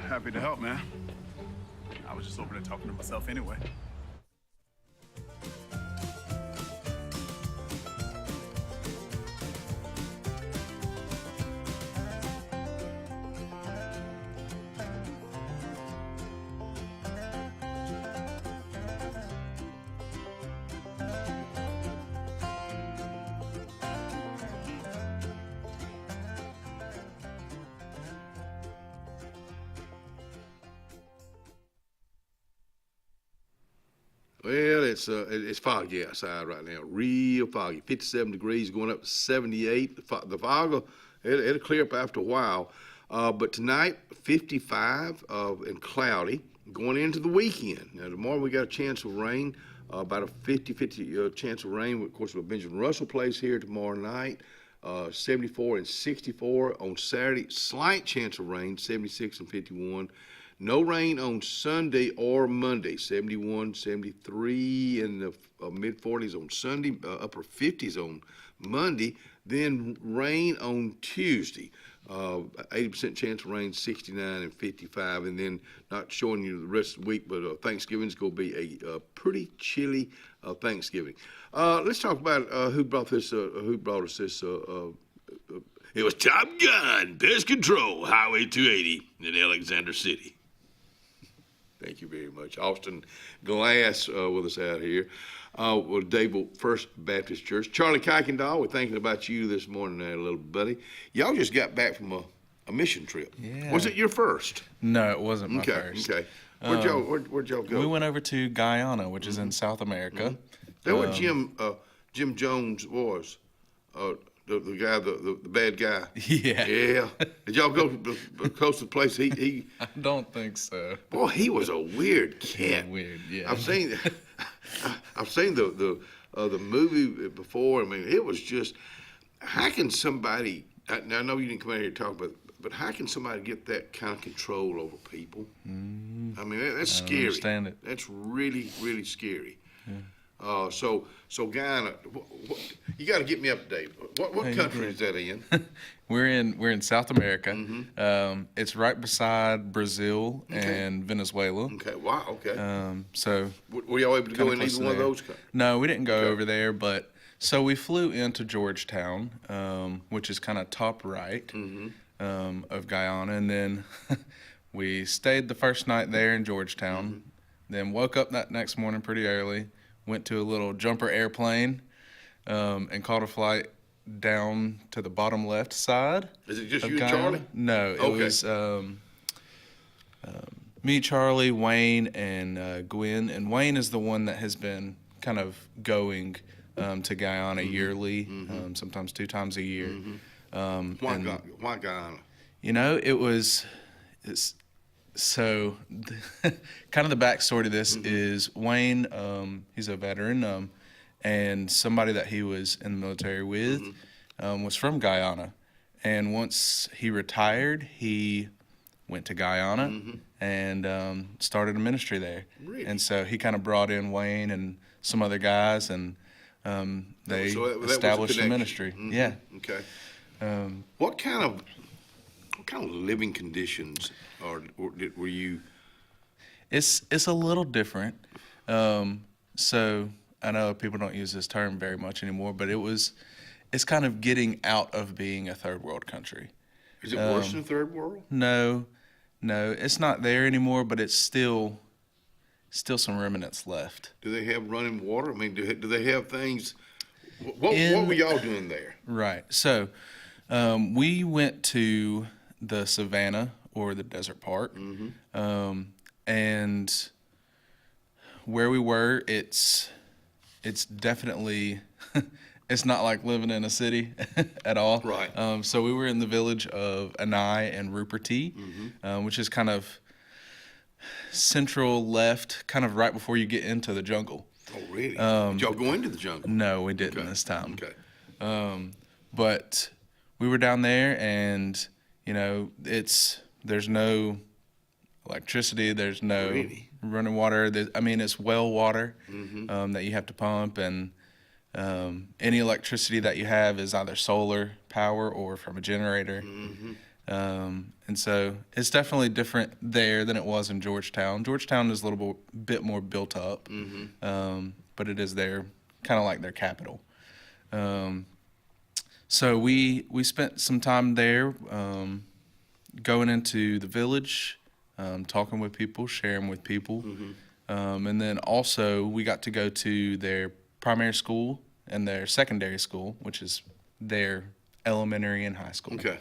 Happy to help, man. I was just over there talking to myself anyway. Well, it's foggy outside right now, real foggy. 57 degrees, going up to 78. The fog, it'll clear up after a while. But tonight, 55 and cloudy, going into the weekend. Now, tomorrow we got a chance of rain, about a 50-50 chance of rain. Of course, with Benjamin Russell plays here tomorrow night. 74 and 64 on Saturday. Slight chance of rain, 76 and 51. No rain on Sunday or Monday, 71, 73 in the mid-40s on Sunday, upper 50s on Monday. Then rain on Tuesday, 80% chance of rain, 69 and 55. And then not showing you the rest of the week, but Thanksgiving's going to be a pretty chilly Thanksgiving. Let's talk about who brought us this. It was Top Gun, Pest Control, Highway 280 in Alexander City. Thank you very much. Austin Glass with us out here with Dadeville First Baptist Church. Charlie Kuykendall, we're thinking about you this morning there, little buddy. Y'all just got back from a mission trip. Yeah. Was it your first? No, it wasn't my first. Okay. Where'd y'all go? We went over to Guyana, which is in South America. That's where Jim Jones was. The guy, the bad guy. Yeah. Yeah. Did y'all go close to the place? He I don't think so. Boy, he was a weird cat. Weird, yeah. I've seen the movie before. I mean, it was just, how can somebody? I know you didn't come out here to talk about, but how can somebody get that kind of control over people? I mean, that's scary. I understand it. That's really, really scary. Yeah. So Guyana, you got to get me up to date. What country is that in? We're in South America. It's right beside Brazil and Venezuela. Okay. Wow. Okay. So were y'all able to go in either one of those countries? No, we didn't go over there, but so we flew into Georgetown, which is kind of top right of Guyana, and then we stayed the first night there in Georgetown. Then woke up that next morning pretty early. Went to a little jumper airplane and caught a flight down to the bottom left side. Is it just you and Charlie? No, it was me, Charlie, Wayne, and Gwen. And Wayne is the one that has been kind of going to Guyana yearly, sometimes 2 times a year. Why Guyana? You know, so, kind of the backstory to this is Wayne, he's a veteran, and somebody that he was in the military with was from Guyana. And once he retired, he went to Guyana and started a ministry there. Really? And so he kind of brought in Wayne and some other guys, and they established a ministry. Yeah. Okay. What kind of living conditions were you? It's a little different. So I know people don't use this term very much anymore, but it's kind of getting out of being a third world country. Is it worse than third world? No, it's not there anymore, but it's still some remnants left. Do they have running water? I mean, do they have things? What were y'all doing there? Right. So we went to the savannah or the desert park, and where we were, it's definitely it's not like living in a city at all. Right. So we were in the village of Anai and Ruperti, which is kind of central left, kind of right before you get into the jungle. Oh, really? Did y'all go into the jungle? No, we didn't this time. Okay. But we were down there, and you know, there's no electricity, there's no running water. I mean, it's well water that you have to pump, and any electricity that you have is either solar power or from a generator. And so it's definitely different there than it was in Georgetown. Georgetown is a little bit more built up, but it is kind of like their capital. So we spent some time there, going into the village, talking with people, sharing with people. And then also we got to go to their primary school and their secondary school, which is their elementary and high school. Okay.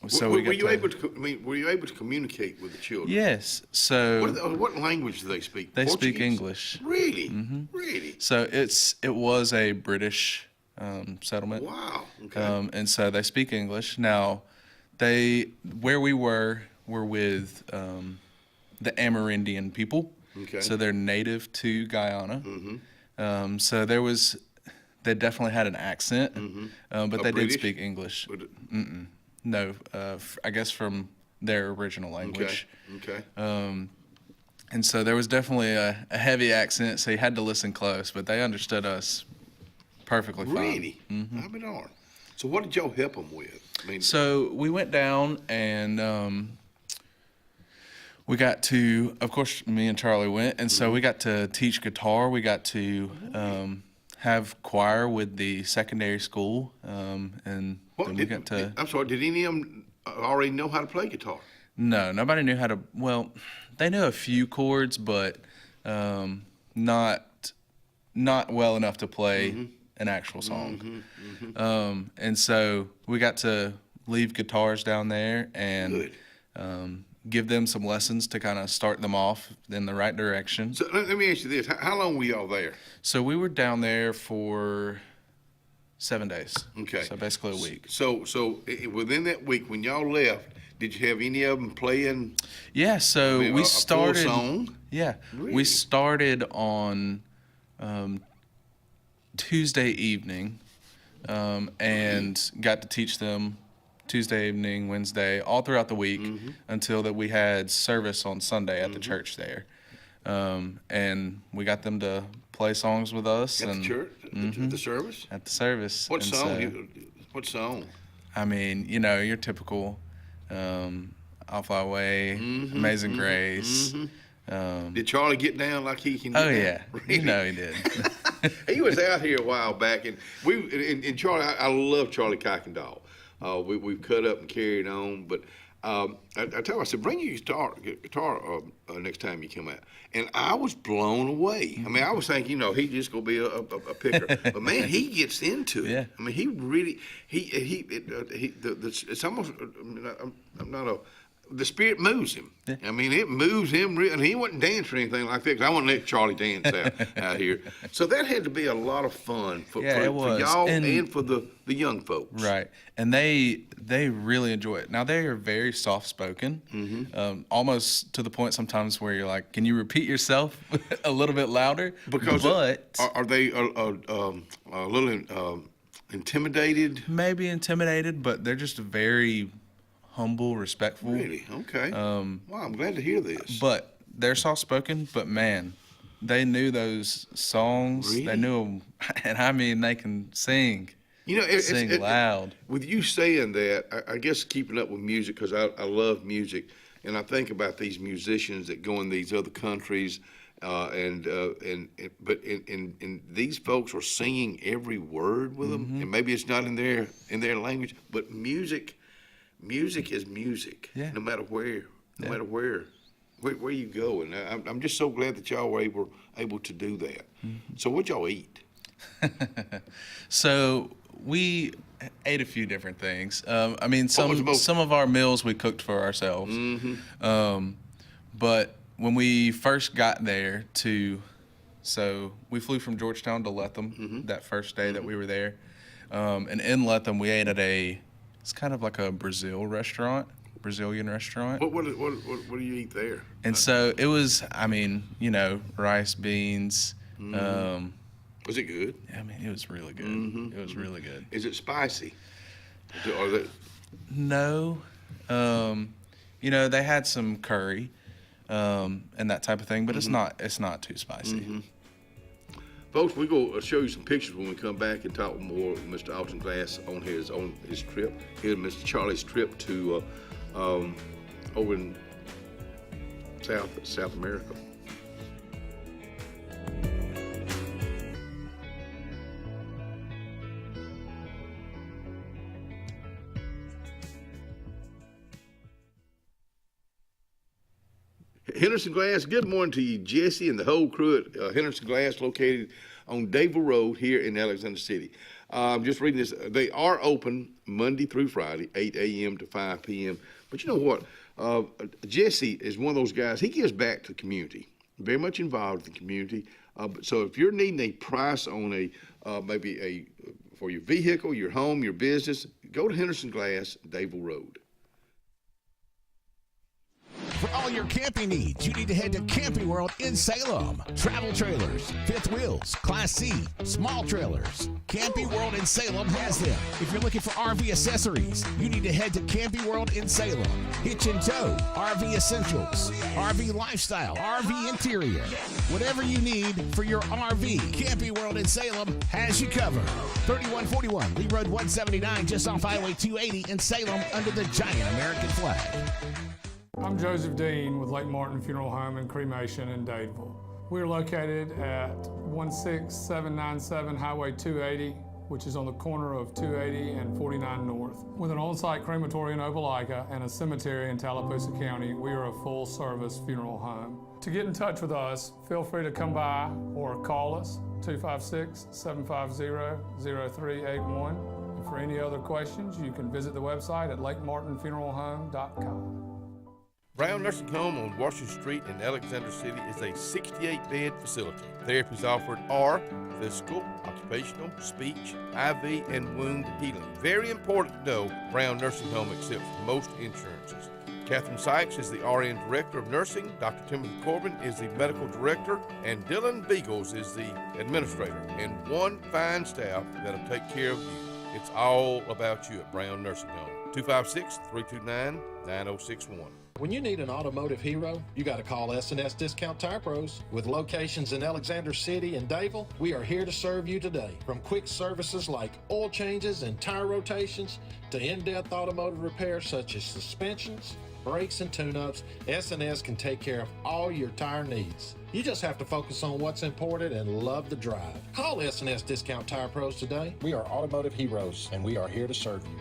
So were you able to communicate with the children? Yes. So what language do they speak? They Portuguese? speak English. Really? Really? So it was a British settlement. Wow. Okay. And so they speak English. Now, where we were with the Amerindian people. Okay. So they're native to Guyana. So they definitely had an accent, but they did speak English. No, I guess from their original language. Okay. And so there was definitely a heavy accent, so you had to listen close, but they understood us perfectly fine. Really? I mean, darn. So what did y'all help them with? So we went down and we got to, of course, me and Charlie went, and so we got to teach guitar. We got to have choir with the secondary school, and then we got to... I'm sorry, did any of them already know how to play guitar? No, nobody knew how to... Well, they knew a few chords, but not well enough to play an actual song. And so we got to leave guitars down there and give them some lessons to kind of start them off in the right direction. So let me ask you this. How long were y'all there? So we were down there for 7 days. Okay. So basically a week. So within that week, when y'all left, did you have any of them playing? Yeah, so we started. Full song? Yeah. Really? We started on Tuesday evening and got to teach them Tuesday evening, Wednesday, all throughout the week until that we had service on Sunday at the church there. And we got them to play songs with us. At the church? At the service? At the service. What And song? What song? I mean, you know, your typical I'll Fly Away, Amazing Grace. Did Charlie get down like he can get down? Yeah. Really? You know he did. He was out here a while back, and Charlie, I love Charlie Kuykendall. We've cut up and carried on, but I tell him, I said, bring your guitar next time you come out. And I was blown away. I mean, I was thinking, you know, he's just gonna be a picker, but man, he gets into it. Yeah. I mean, he really it's almost I'm not a. The spirit moves him. Yeah. I mean, it moves him, and he wasn't dancing or anything like that, because I wouldn't let Charlie dance out here. So that had to be a lot of fun for y'all and for the young folks. Right, and they really enjoy it. Now, they are very soft-spoken, almost to the point sometimes where you're like, can you repeat yourself a little bit louder? Because are they a little intimidated? Maybe intimidated, but they're just very humble, respectful. Really? Okay. Wow, I'm glad to hear this. But they're soft-spoken, but man, they knew those songs. Really? They knew them, and I mean, they can sing. You know, sing loud. With you saying that, I guess keeping up with music, because I love music, and I think about these musicians that go in these other countries, but these folks are singing every word with them, and maybe it's not in their language, but music is music, no matter where, where you go. And I'm just so glad that y'all were able to do that. So what'd y'all eat? So we ate a few different things. I mean, some of our meals we cooked for ourselves. But when we first got there so we flew from Georgetown to Lethem that first day that we were there. And in Lethem, we ate at it's kind of like a Brazilian Brazilian restaurant. What do you eat there? And so it was, rice, beans. Was it good? Yeah, it was really good. It was really good. Is it spicy? No. They had some curry and that type of thing, but it's not too spicy. Folks, we're going to show you some pictures when we come back and talk more with Mr. Alton Glass on his trip. Here's Mr. Charlie's trip to over in South America. Henderson Glass, good morning to you, Jesse, and the whole crew at Henderson Glass, located on Davil Road here in Alexander City. I'm just reading this. They are open Monday through Friday, 8 a.m. to 5 p.m. But you know what? Jesse is one of those guys. He gives back to the community, very much involved in the community. So if you're needing a price on for your vehicle, your home, your business, go to Henderson Glass, Davil Road. For all your camping needs, you need to head to Camping World in Salem. Travel trailers, fifth wheels, Class C, small trailers. Camping World in Salem has them. If you're looking for RV accessories, you need to head to Camping World in Salem. Hitch and tow, RV essentials, RV lifestyle, RV interior. Whatever you need for your RV, Camping World in Salem has you covered. 3141 Lee Road 179, just off Highway 280 in Salem, under the giant American flag. I'm Joseph Dean with Lake Martin Funeral Home and Cremation in Dadeville. We're located at 16797 Highway 280, which is on the corner of 280 and 49 North. With an on-site crematory in Opelika and a cemetery in Tallapoosa County, we are a full-service funeral home. To get in touch with us, feel free to come by or call us, 256-750-0381. And for any other questions, you can visit the website at lakemartinfuneralhome.com. Brown Nursing Home on Washington Street in Alexander City is a 68-bed facility. Therapies offered are physical, occupational, speech, IV, and wound healing. Very important to know, Brown Nursing Home accepts most insurances. Catherine Sykes is the RN Director of Nursing, Dr. Timothy Corbin is the Medical Director, and Dylan Beagles is the Administrator, and one fine staff that'll take care of you. It's all about you at Brown Nursing Home. 256-329-9061. When you need an automotive hero, you got to call S&S Discount Tire Pros. With locations in Alexander City and Davil, we are here to serve you today. From quick services like oil changes and tire rotations to in-depth automotive repairs such as suspensions, brakes, and tune-ups, S&S can take care of all your tire needs. You just have to focus on what's important and love the drive. Call S&S Discount Tire Pros today. We are automotive heroes, and we are here to serve you.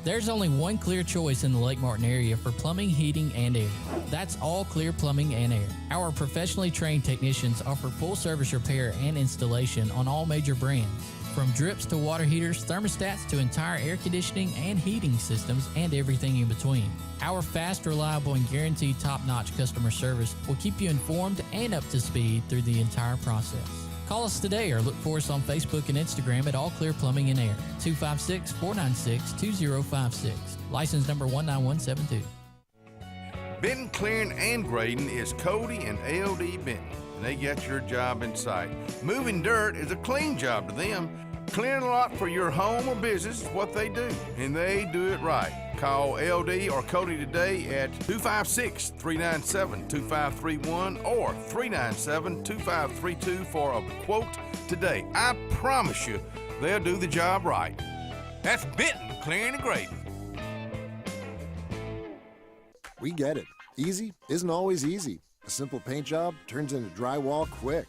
There's only one clear choice in the Lake Martin area for plumbing, heating, and air. That's All Clear Plumbing and Air. Our professionally trained technicians offer full service repair and installation on all major brands. From drips to water heaters, thermostats to entire air conditioning and heating systems, and everything in between. Our fast, reliable, and guaranteed top-notch customer service will keep you informed and up to speed through the entire process. Call us today or look for us on Facebook and Instagram at All Clear Plumbing and Air, 256-496-2056. License number 19172. Benton, clearing, and grading is Cody and LD Benton, and they got your job in sight. Moving dirt is a clean job to them. Clearing a lot for your home or business is what they do, and they do it right. Call LD or Cody today at 256-397-2531 or 397-2532 for a quote today. I promise you, they'll do the job right. That's Benton Clearing and Grading. We get it. Easy isn't always easy. A simple paint job turns into drywall quick.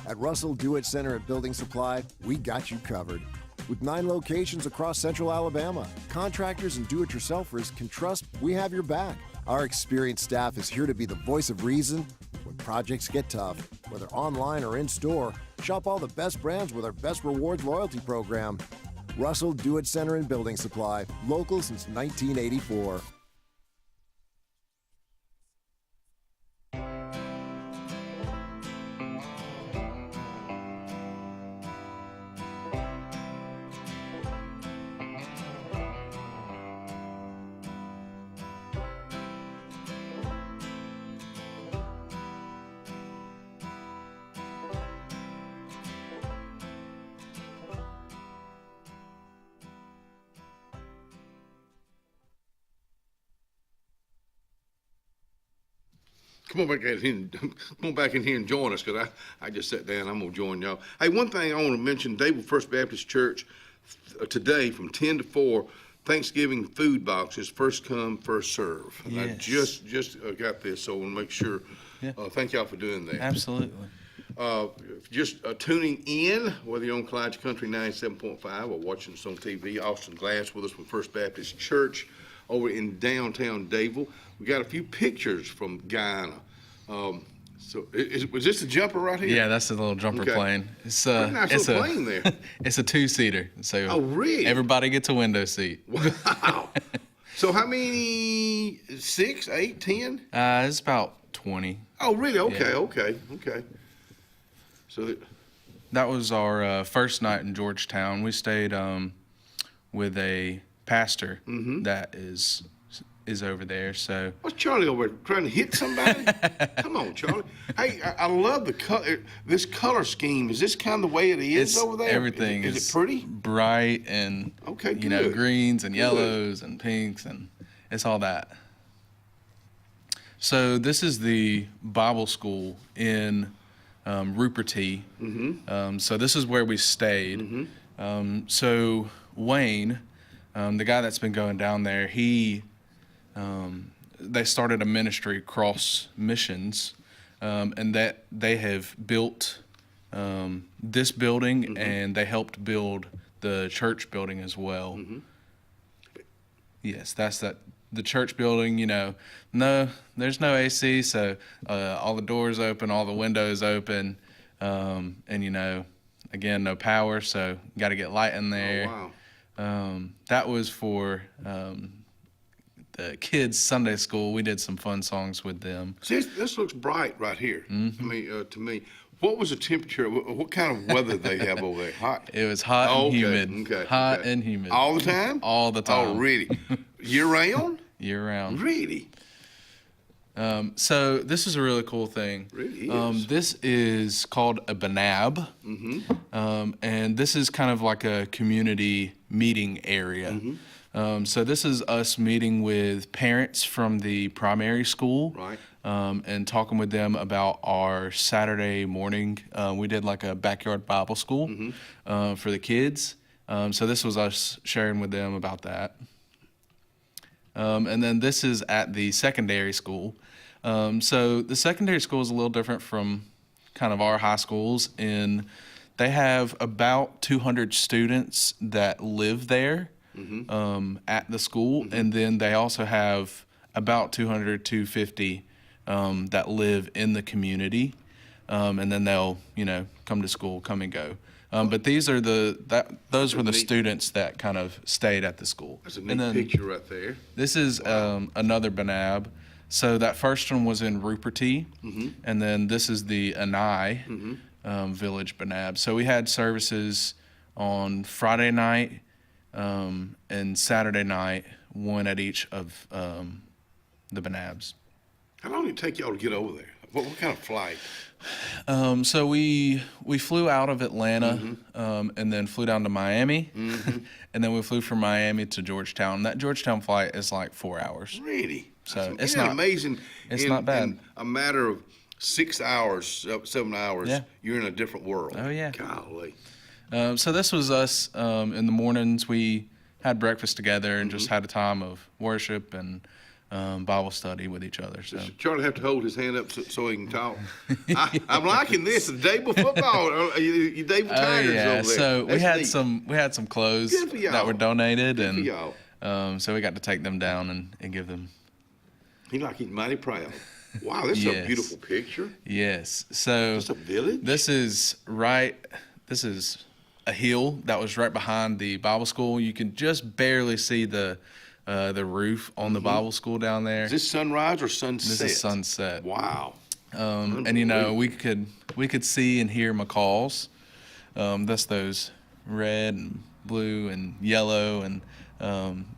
At Russell Do-It Center and Building Supply, we got you covered. With 9 locations across Central Alabama, contractors and do-it-yourselfers can trust we have your back. Our experienced staff is here to be the voice of reason when projects get tough. Whether online or in-store, shop all the best brands with our Best Rewards loyalty program. Russell Do-It Center and Building Supply, local since 1984. Come on back in here and join us, because I just sat down. I'm going to join y'all. Hey, one thing I want to mention, David First Baptist Church today from 10 to 4, Thanksgiving food boxes, first come, first serve. And I just got this, so I want to make sure. Yeah. Thank y'all for doing that. Absolutely. Just tuning in, whether you're on Clyde's Country 97.5 or watching us on TV, Austin Glass with us from First Baptist Church over in downtown Dadeville. We got a few pictures from Guyana. So was this the jumper right here? Yeah, that's the little jumper plane. It's Pretty nice little plane there. It's a 2-seater. So oh, really? Everybody gets a window seat. Wow. So how many? 6, 8, 10? It's about 20. Oh, really? Okay, yeah. okay. So that was our first night in Georgetown. We stayed with a pastor that is over there. So what's Charlie over there trying to hit somebody? Come on, Charlie. Hey, I love the color. This color scheme. Is this kind of the way it is over there? Everything is it pretty? Bright and greens and yellows and pinks, and it's all that. So this is the Bible school in Ruperty. So this is where we stayed. So Wayne, the guy that's been going down there, they started a ministry, Cross Missions, and that they have built this building, and they helped build the church building as well. Yes, that's that. The church building, there's no AC, so all the doors open, all the windows open, and again, no power, so you got to get light in there. Oh, wow. That was for the kids' Sunday school. We did some fun songs with them. See, this looks bright right here. I mean, to me. What was the temperature? What kind of weather they have over there? Hot? It was hot and humid. Hot and humid. All the time? All the time. Oh, really? Year round? Year round. Really? So this is a really cool thing. Really is. This is called a banab, and this is kind of like a community meeting area. So this is us meeting with parents from the primary school, right? And talking with them about our Saturday morning. We did like a backyard Bible school for the kids. So this was us sharing with them about that. And then this is at the secondary school. So the secondary school is a little different from kind of our high schools in they have about 200 students that live there at the school. And then they also have about 200, 250 that live in the community. And then they'll, come to school, come and go. But these are those were the students that kind of stayed at the school. That's a neat picture right there. This is another banab. So that first one was in Ruperty, and then this is the Anai Village banab. So we had services on Friday night and Saturday night, one at each of the banabs. How long did it take y'all to get over there? What kind of flight? So we flew out of Atlanta and then flew down to Miami, and then we flew from Miami to Georgetown. That Georgetown flight is like 4 hours. Really? So it's not amazing. It's not bad. In a matter of 6 hours, 7 hours, Yeah. you're in a different world. Oh yeah. Golly. So this was us in the mornings. We had breakfast together and just had a time of worship and Bible study with each other. So Does Charlie have to hold his hand up so he can talk? I'm liking this. The Dable football. You Dable Tigers over there. So That's we had some clothes Good for y'all. that were donated, Good for and y'all. so we got to take them down and give them. He's mighty proud. Wow, this is a beautiful picture. Yes. So Is this a village? This is a hill that was right behind the Bible school. You can just barely see the roof on the Bible school down there. Is this sunrise or sunset? This is sunset. Wow. And we could see and hear macaws. That's those red and blue and yellow and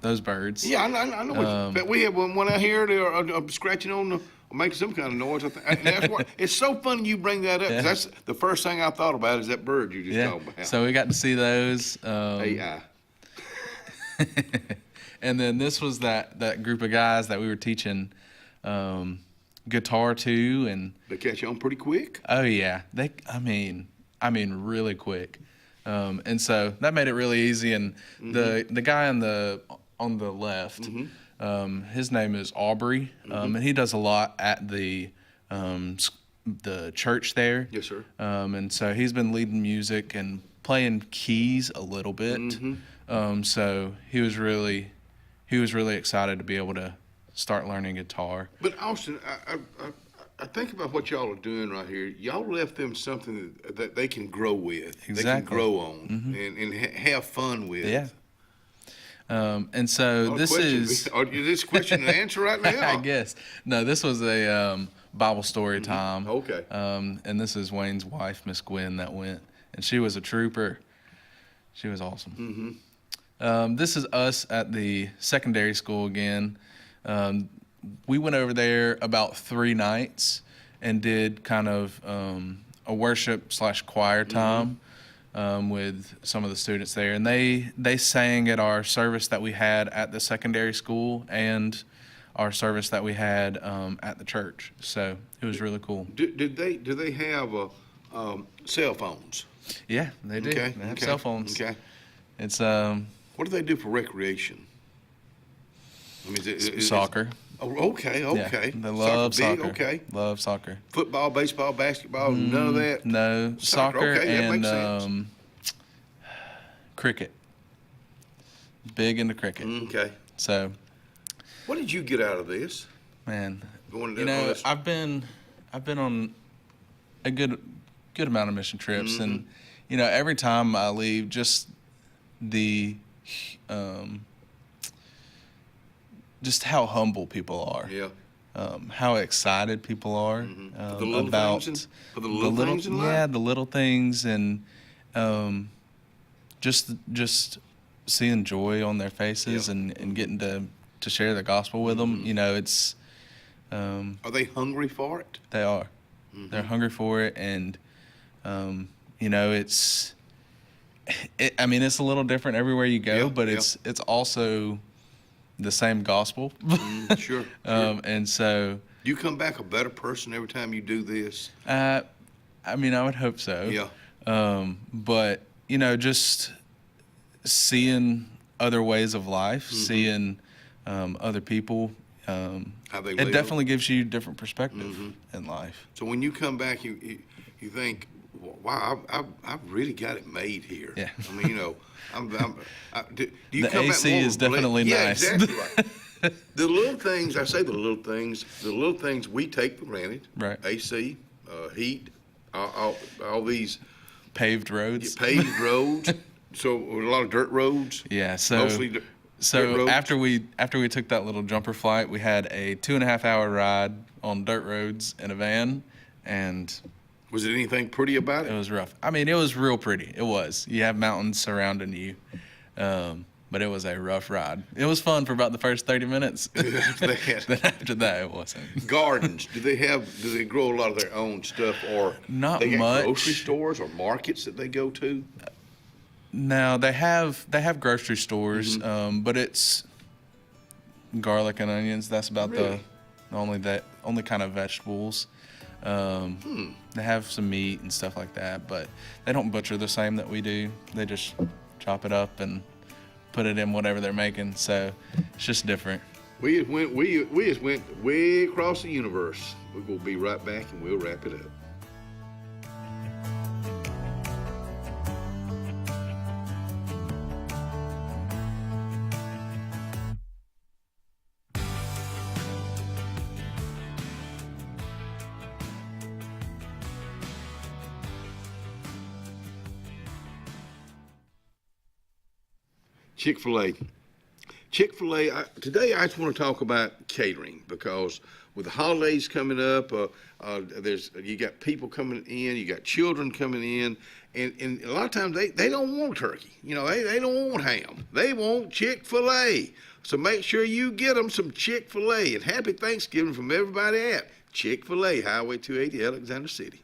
those birds. Yeah, I know. But we have one out here. They're scratching on or making some kind of noise. I think. And that's what, it's so funny you bring that up. 'Cause that's the first thing I thought about is that bird you just talked about. So we got to see those. AI. And then this was that group of guys that we were teaching guitar too, and they catch on pretty quick. Oh yeah, I mean really quick, and so that made it really easy. And the guy on the left, his name is Aubrey, and he does a lot at the church there. Yes, sir. And so he's been leading music and playing keys a little bit. So he was really excited to be able to start learning guitar. But Austin, I think about what y'all are doing right here. Y'all left them something that they can grow with. Exactly. They can grow on and have fun with. Yeah. And so this is this question and answer right now. I guess. No, this was a Bible story time. Okay. And this is Wayne's wife, Miss Gwen, that went, and she was a trooper. She was awesome. This is us at the secondary school again. We went over there about 3 nights and did kind of a worship/choir time with some of the students there, and they sang at our service that we had at the secondary school and our service that we had at the church. So it was really cool. Do they have cell phones? Yeah, they do. Okay. They have cell phones. Okay. It's what do they do for recreation? I mean, is soccer. Okay. Yeah, they love soccer. Okay. Love soccer. Football, baseball, basketball, none of that? No, soccer okay, that and makes sense. Cricket. Big into cricket. Okay. So what did you get out of this? Man, Going you know, I've been on a good amount of mission trips, and you know, every time I leave, just just how humble people are. Yeah. How excited people are about the little things, and just seeing joy on their faces and getting to share the gospel with them. You know, it's are they hungry for it? They are. They're hungry for it, and you know, I mean, it's a little different everywhere you go, but it's also the same gospel. Sure. And so, do you come back a better person every time you do this? I mean, I would hope so. Yeah. But you know, just seeing other ways of life, seeing other people, how they it live. definitely gives you different perspective in life. So when you come back, you think, wow, I've really got it made here. Yeah. I mean, you know, do you The come AC back more is definitely yeah, nice. exactly right. The little things, I say the little things we take for granted. Right. AC, heat, all these paved roads. Paved roads. So a lot of dirt roads. Yeah. So mostly dirt roads. after we took that little jumper flight, we had a 2.5-hour ride on dirt roads in a van, and was it anything pretty about it? It was rough. I mean, it was real pretty. It was. You have mountains surrounding you, but it was a rough ride. It was fun for about the first 30 minutes. Then after that, it wasn't. Gardens. Do they grow a lot of their own stuff, or not they much? Got grocery stores or markets that they go to? No, they have grocery stores, but it's garlic and onions. That's about the only kind of vegetables. They have some meat and stuff like that, but they don't butcher the same that we do. They just chop it up and put it in whatever they're making. So it's just different. We just went way across the universe. We're gonna be right back and we'll wrap it up. Chick-fil-A. Chick-fil-A, today I just want to talk about catering, because with the holidays coming up, you got people coming in, you got children coming in, and a lot of times they don't want turkey. You know, they don't want ham. They want Chick-fil-A. So make sure you get them some Chick-fil-A, and happy Thanksgiving from everybody at Chick-fil-A, Highway 280, Alexander City.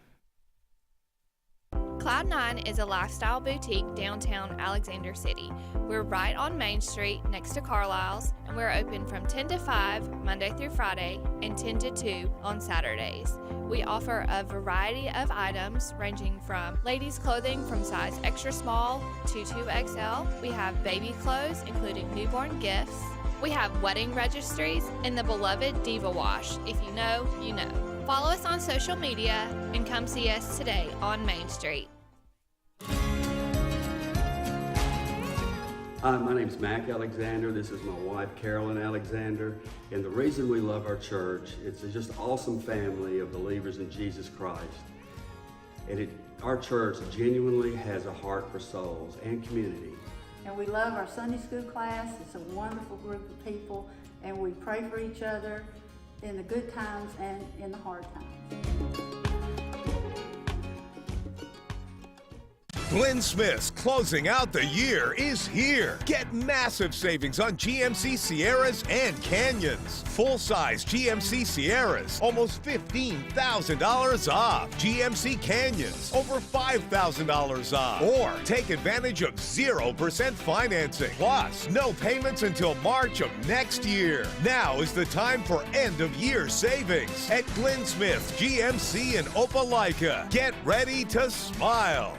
Cloud9 is a lifestyle boutique downtown Alexander City. We're right on Main Street next to Carlisle's, and we're open from 10 to 5 Monday through Friday and 10 to 2 on Saturdays. We offer a variety of items ranging from ladies' clothing from size extra small to 2XL. We have baby clothes, including newborn gifts. We have wedding registries and the beloved Diva Wash. If you know, you know. Follow us on social media and come see us today on Main Street. Hi, my name's Mac Alexander. This is my wife, Carolyn Alexander. And the reason we love our church, it's just an awesome family of believers in Jesus Christ. And our church genuinely has a heart for souls and community. And we love our Sunday school class. It's a wonderful group of people, and we pray for each other in the good times and in the hard times. Glenn Smith's closing out the year is here. Get massive savings on GMC Sierras and Canyons. Full-size GMC Sierras, almost $15,000 off. GMC Canyons, over $5,000 off. Or take advantage of 0% financing. Plus, no payments until March of next year. Now is the time for end-of-year savings at Glenn Smith's GMC in Opelika. Get ready to smile.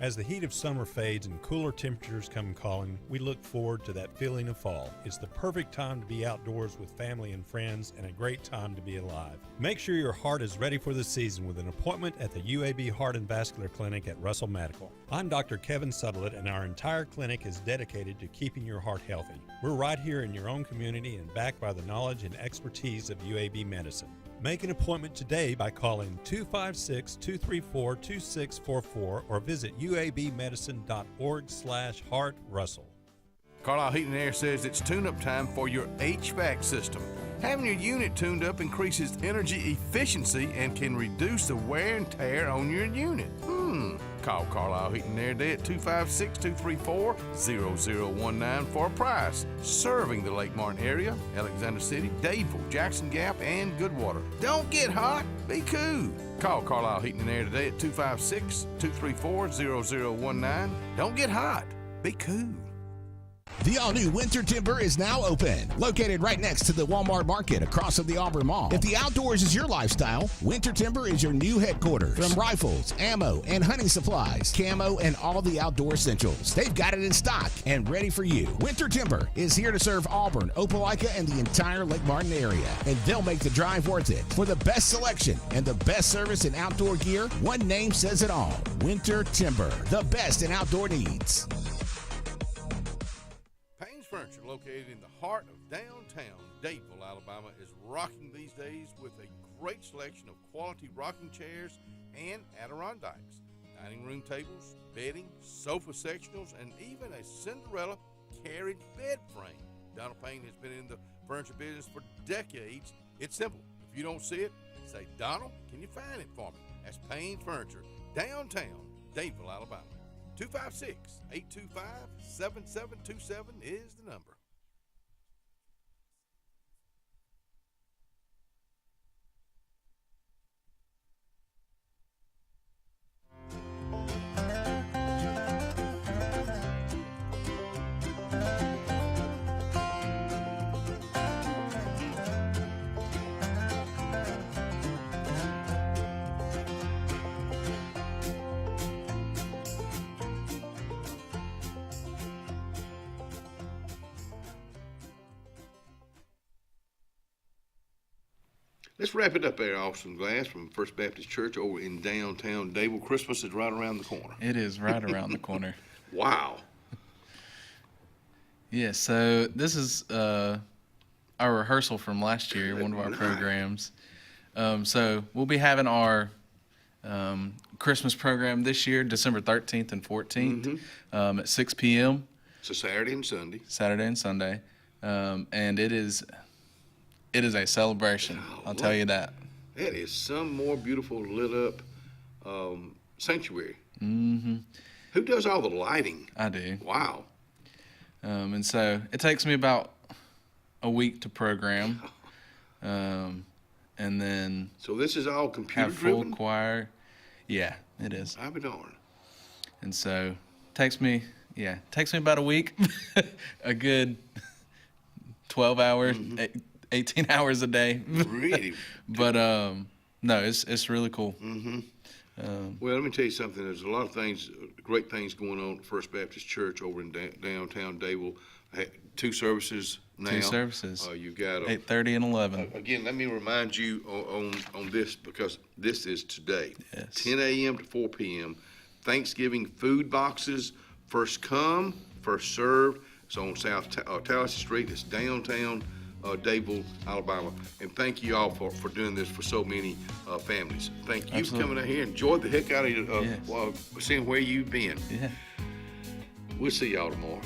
As the heat of summer fades and cooler temperatures come calling, we look forward to that feeling of fall. It's the perfect time to be outdoors with family and friends and a great time to be alive. Make sure your heart is ready for the season with an appointment at the UAB Heart and Vascular Clinic at Russell Medical. I'm Dr. Kevin Sutherland, and our entire clinic is dedicated to keeping your heart healthy. We're right here in your own community and backed by the knowledge and expertise of UAB Medicine. Make an appointment today by calling 256-234-2644 or visit uabmedicine.org/heartrussell. Carlisle Heating and Air says it's tune-up time for your HVAC system. Having your unit tuned up increases energy efficiency and can reduce the wear and tear on your unit. Call Carlisle Heating and Air today at 256-234-0019 for a price. Serving the Lake Martin area, Alexander City, Dadeville, Jackson Gap, and Goodwater. Don't get hot, be cool. Call Carlisle Heating and Air today at 256-234-0019. Don't get hot, be cool. The all-new Winter Timber is now open. Located right next to the Walmart Market across from the Auburn Mall. If the outdoors is your lifestyle, Winter Timber is your new headquarters. From rifles, ammo, and hunting supplies, camo, and all the outdoor essentials, they've got it in stock and ready for you. Winter Timber is here to serve Auburn, Opelika, and the entire Lake Martin area. And they'll make the drive worth it. For the best selection and the best service in outdoor gear, one name says it all. Winter Timber, the best in outdoor needs. Furniture, located in the heart of downtown Dadeville, Alabama, is rocking these days with a great selection of quality rocking chairs and Adirondacks, dining room tables, bedding, sofa sectionals, and even a Cinderella carriage bed frame. Donald Payne has been in the furniture business for decades. It's simple. If you don't see it, say, Donald, can you find it for me? That's Payne Furniture, downtown Dadeville, Alabama. 256-825-7727 is the number. Let's wrap it up there, Austin Glass from First Baptist Church over in downtown Dadeville. Christmas is right around the corner. It is right around the corner. Wow. Yeah, so this is our rehearsal from last year, one of our programs. So we'll be having our Christmas program this year, December 13th and 14th at 6 p.m. So Saturday and Sunday. Saturday and Sunday. And it is a celebration, I'll tell you that. That is some more beautiful lit up sanctuary. Mm-hmm. Who does all the lighting? I do. Wow. And so it takes me about a week to program. And then so this is all computer have full driven? choir. Yeah, it is. I'll be darned. And so takes me about a week, a good 12 hours, 18 hours a day. Really? But no, it's really cool. Well, let me tell you something. There's a lot of things, great things going on at First Baptist Church over in downtown Dadeville. Two services now. Two services. You've got 8:30 and 11. Again, let me remind you on this, because this is today. Yes. 10 a.m. to 4 p.m. Thanksgiving food boxes. First come, first served. It's on South Tallahassee Street. It's downtown Dadeville, Alabama. And thank you all for doing this for so many families. Thank you for coming out here. Enjoy the heck out of seeing where you've been. Yeah. We'll see y'all tomorrow.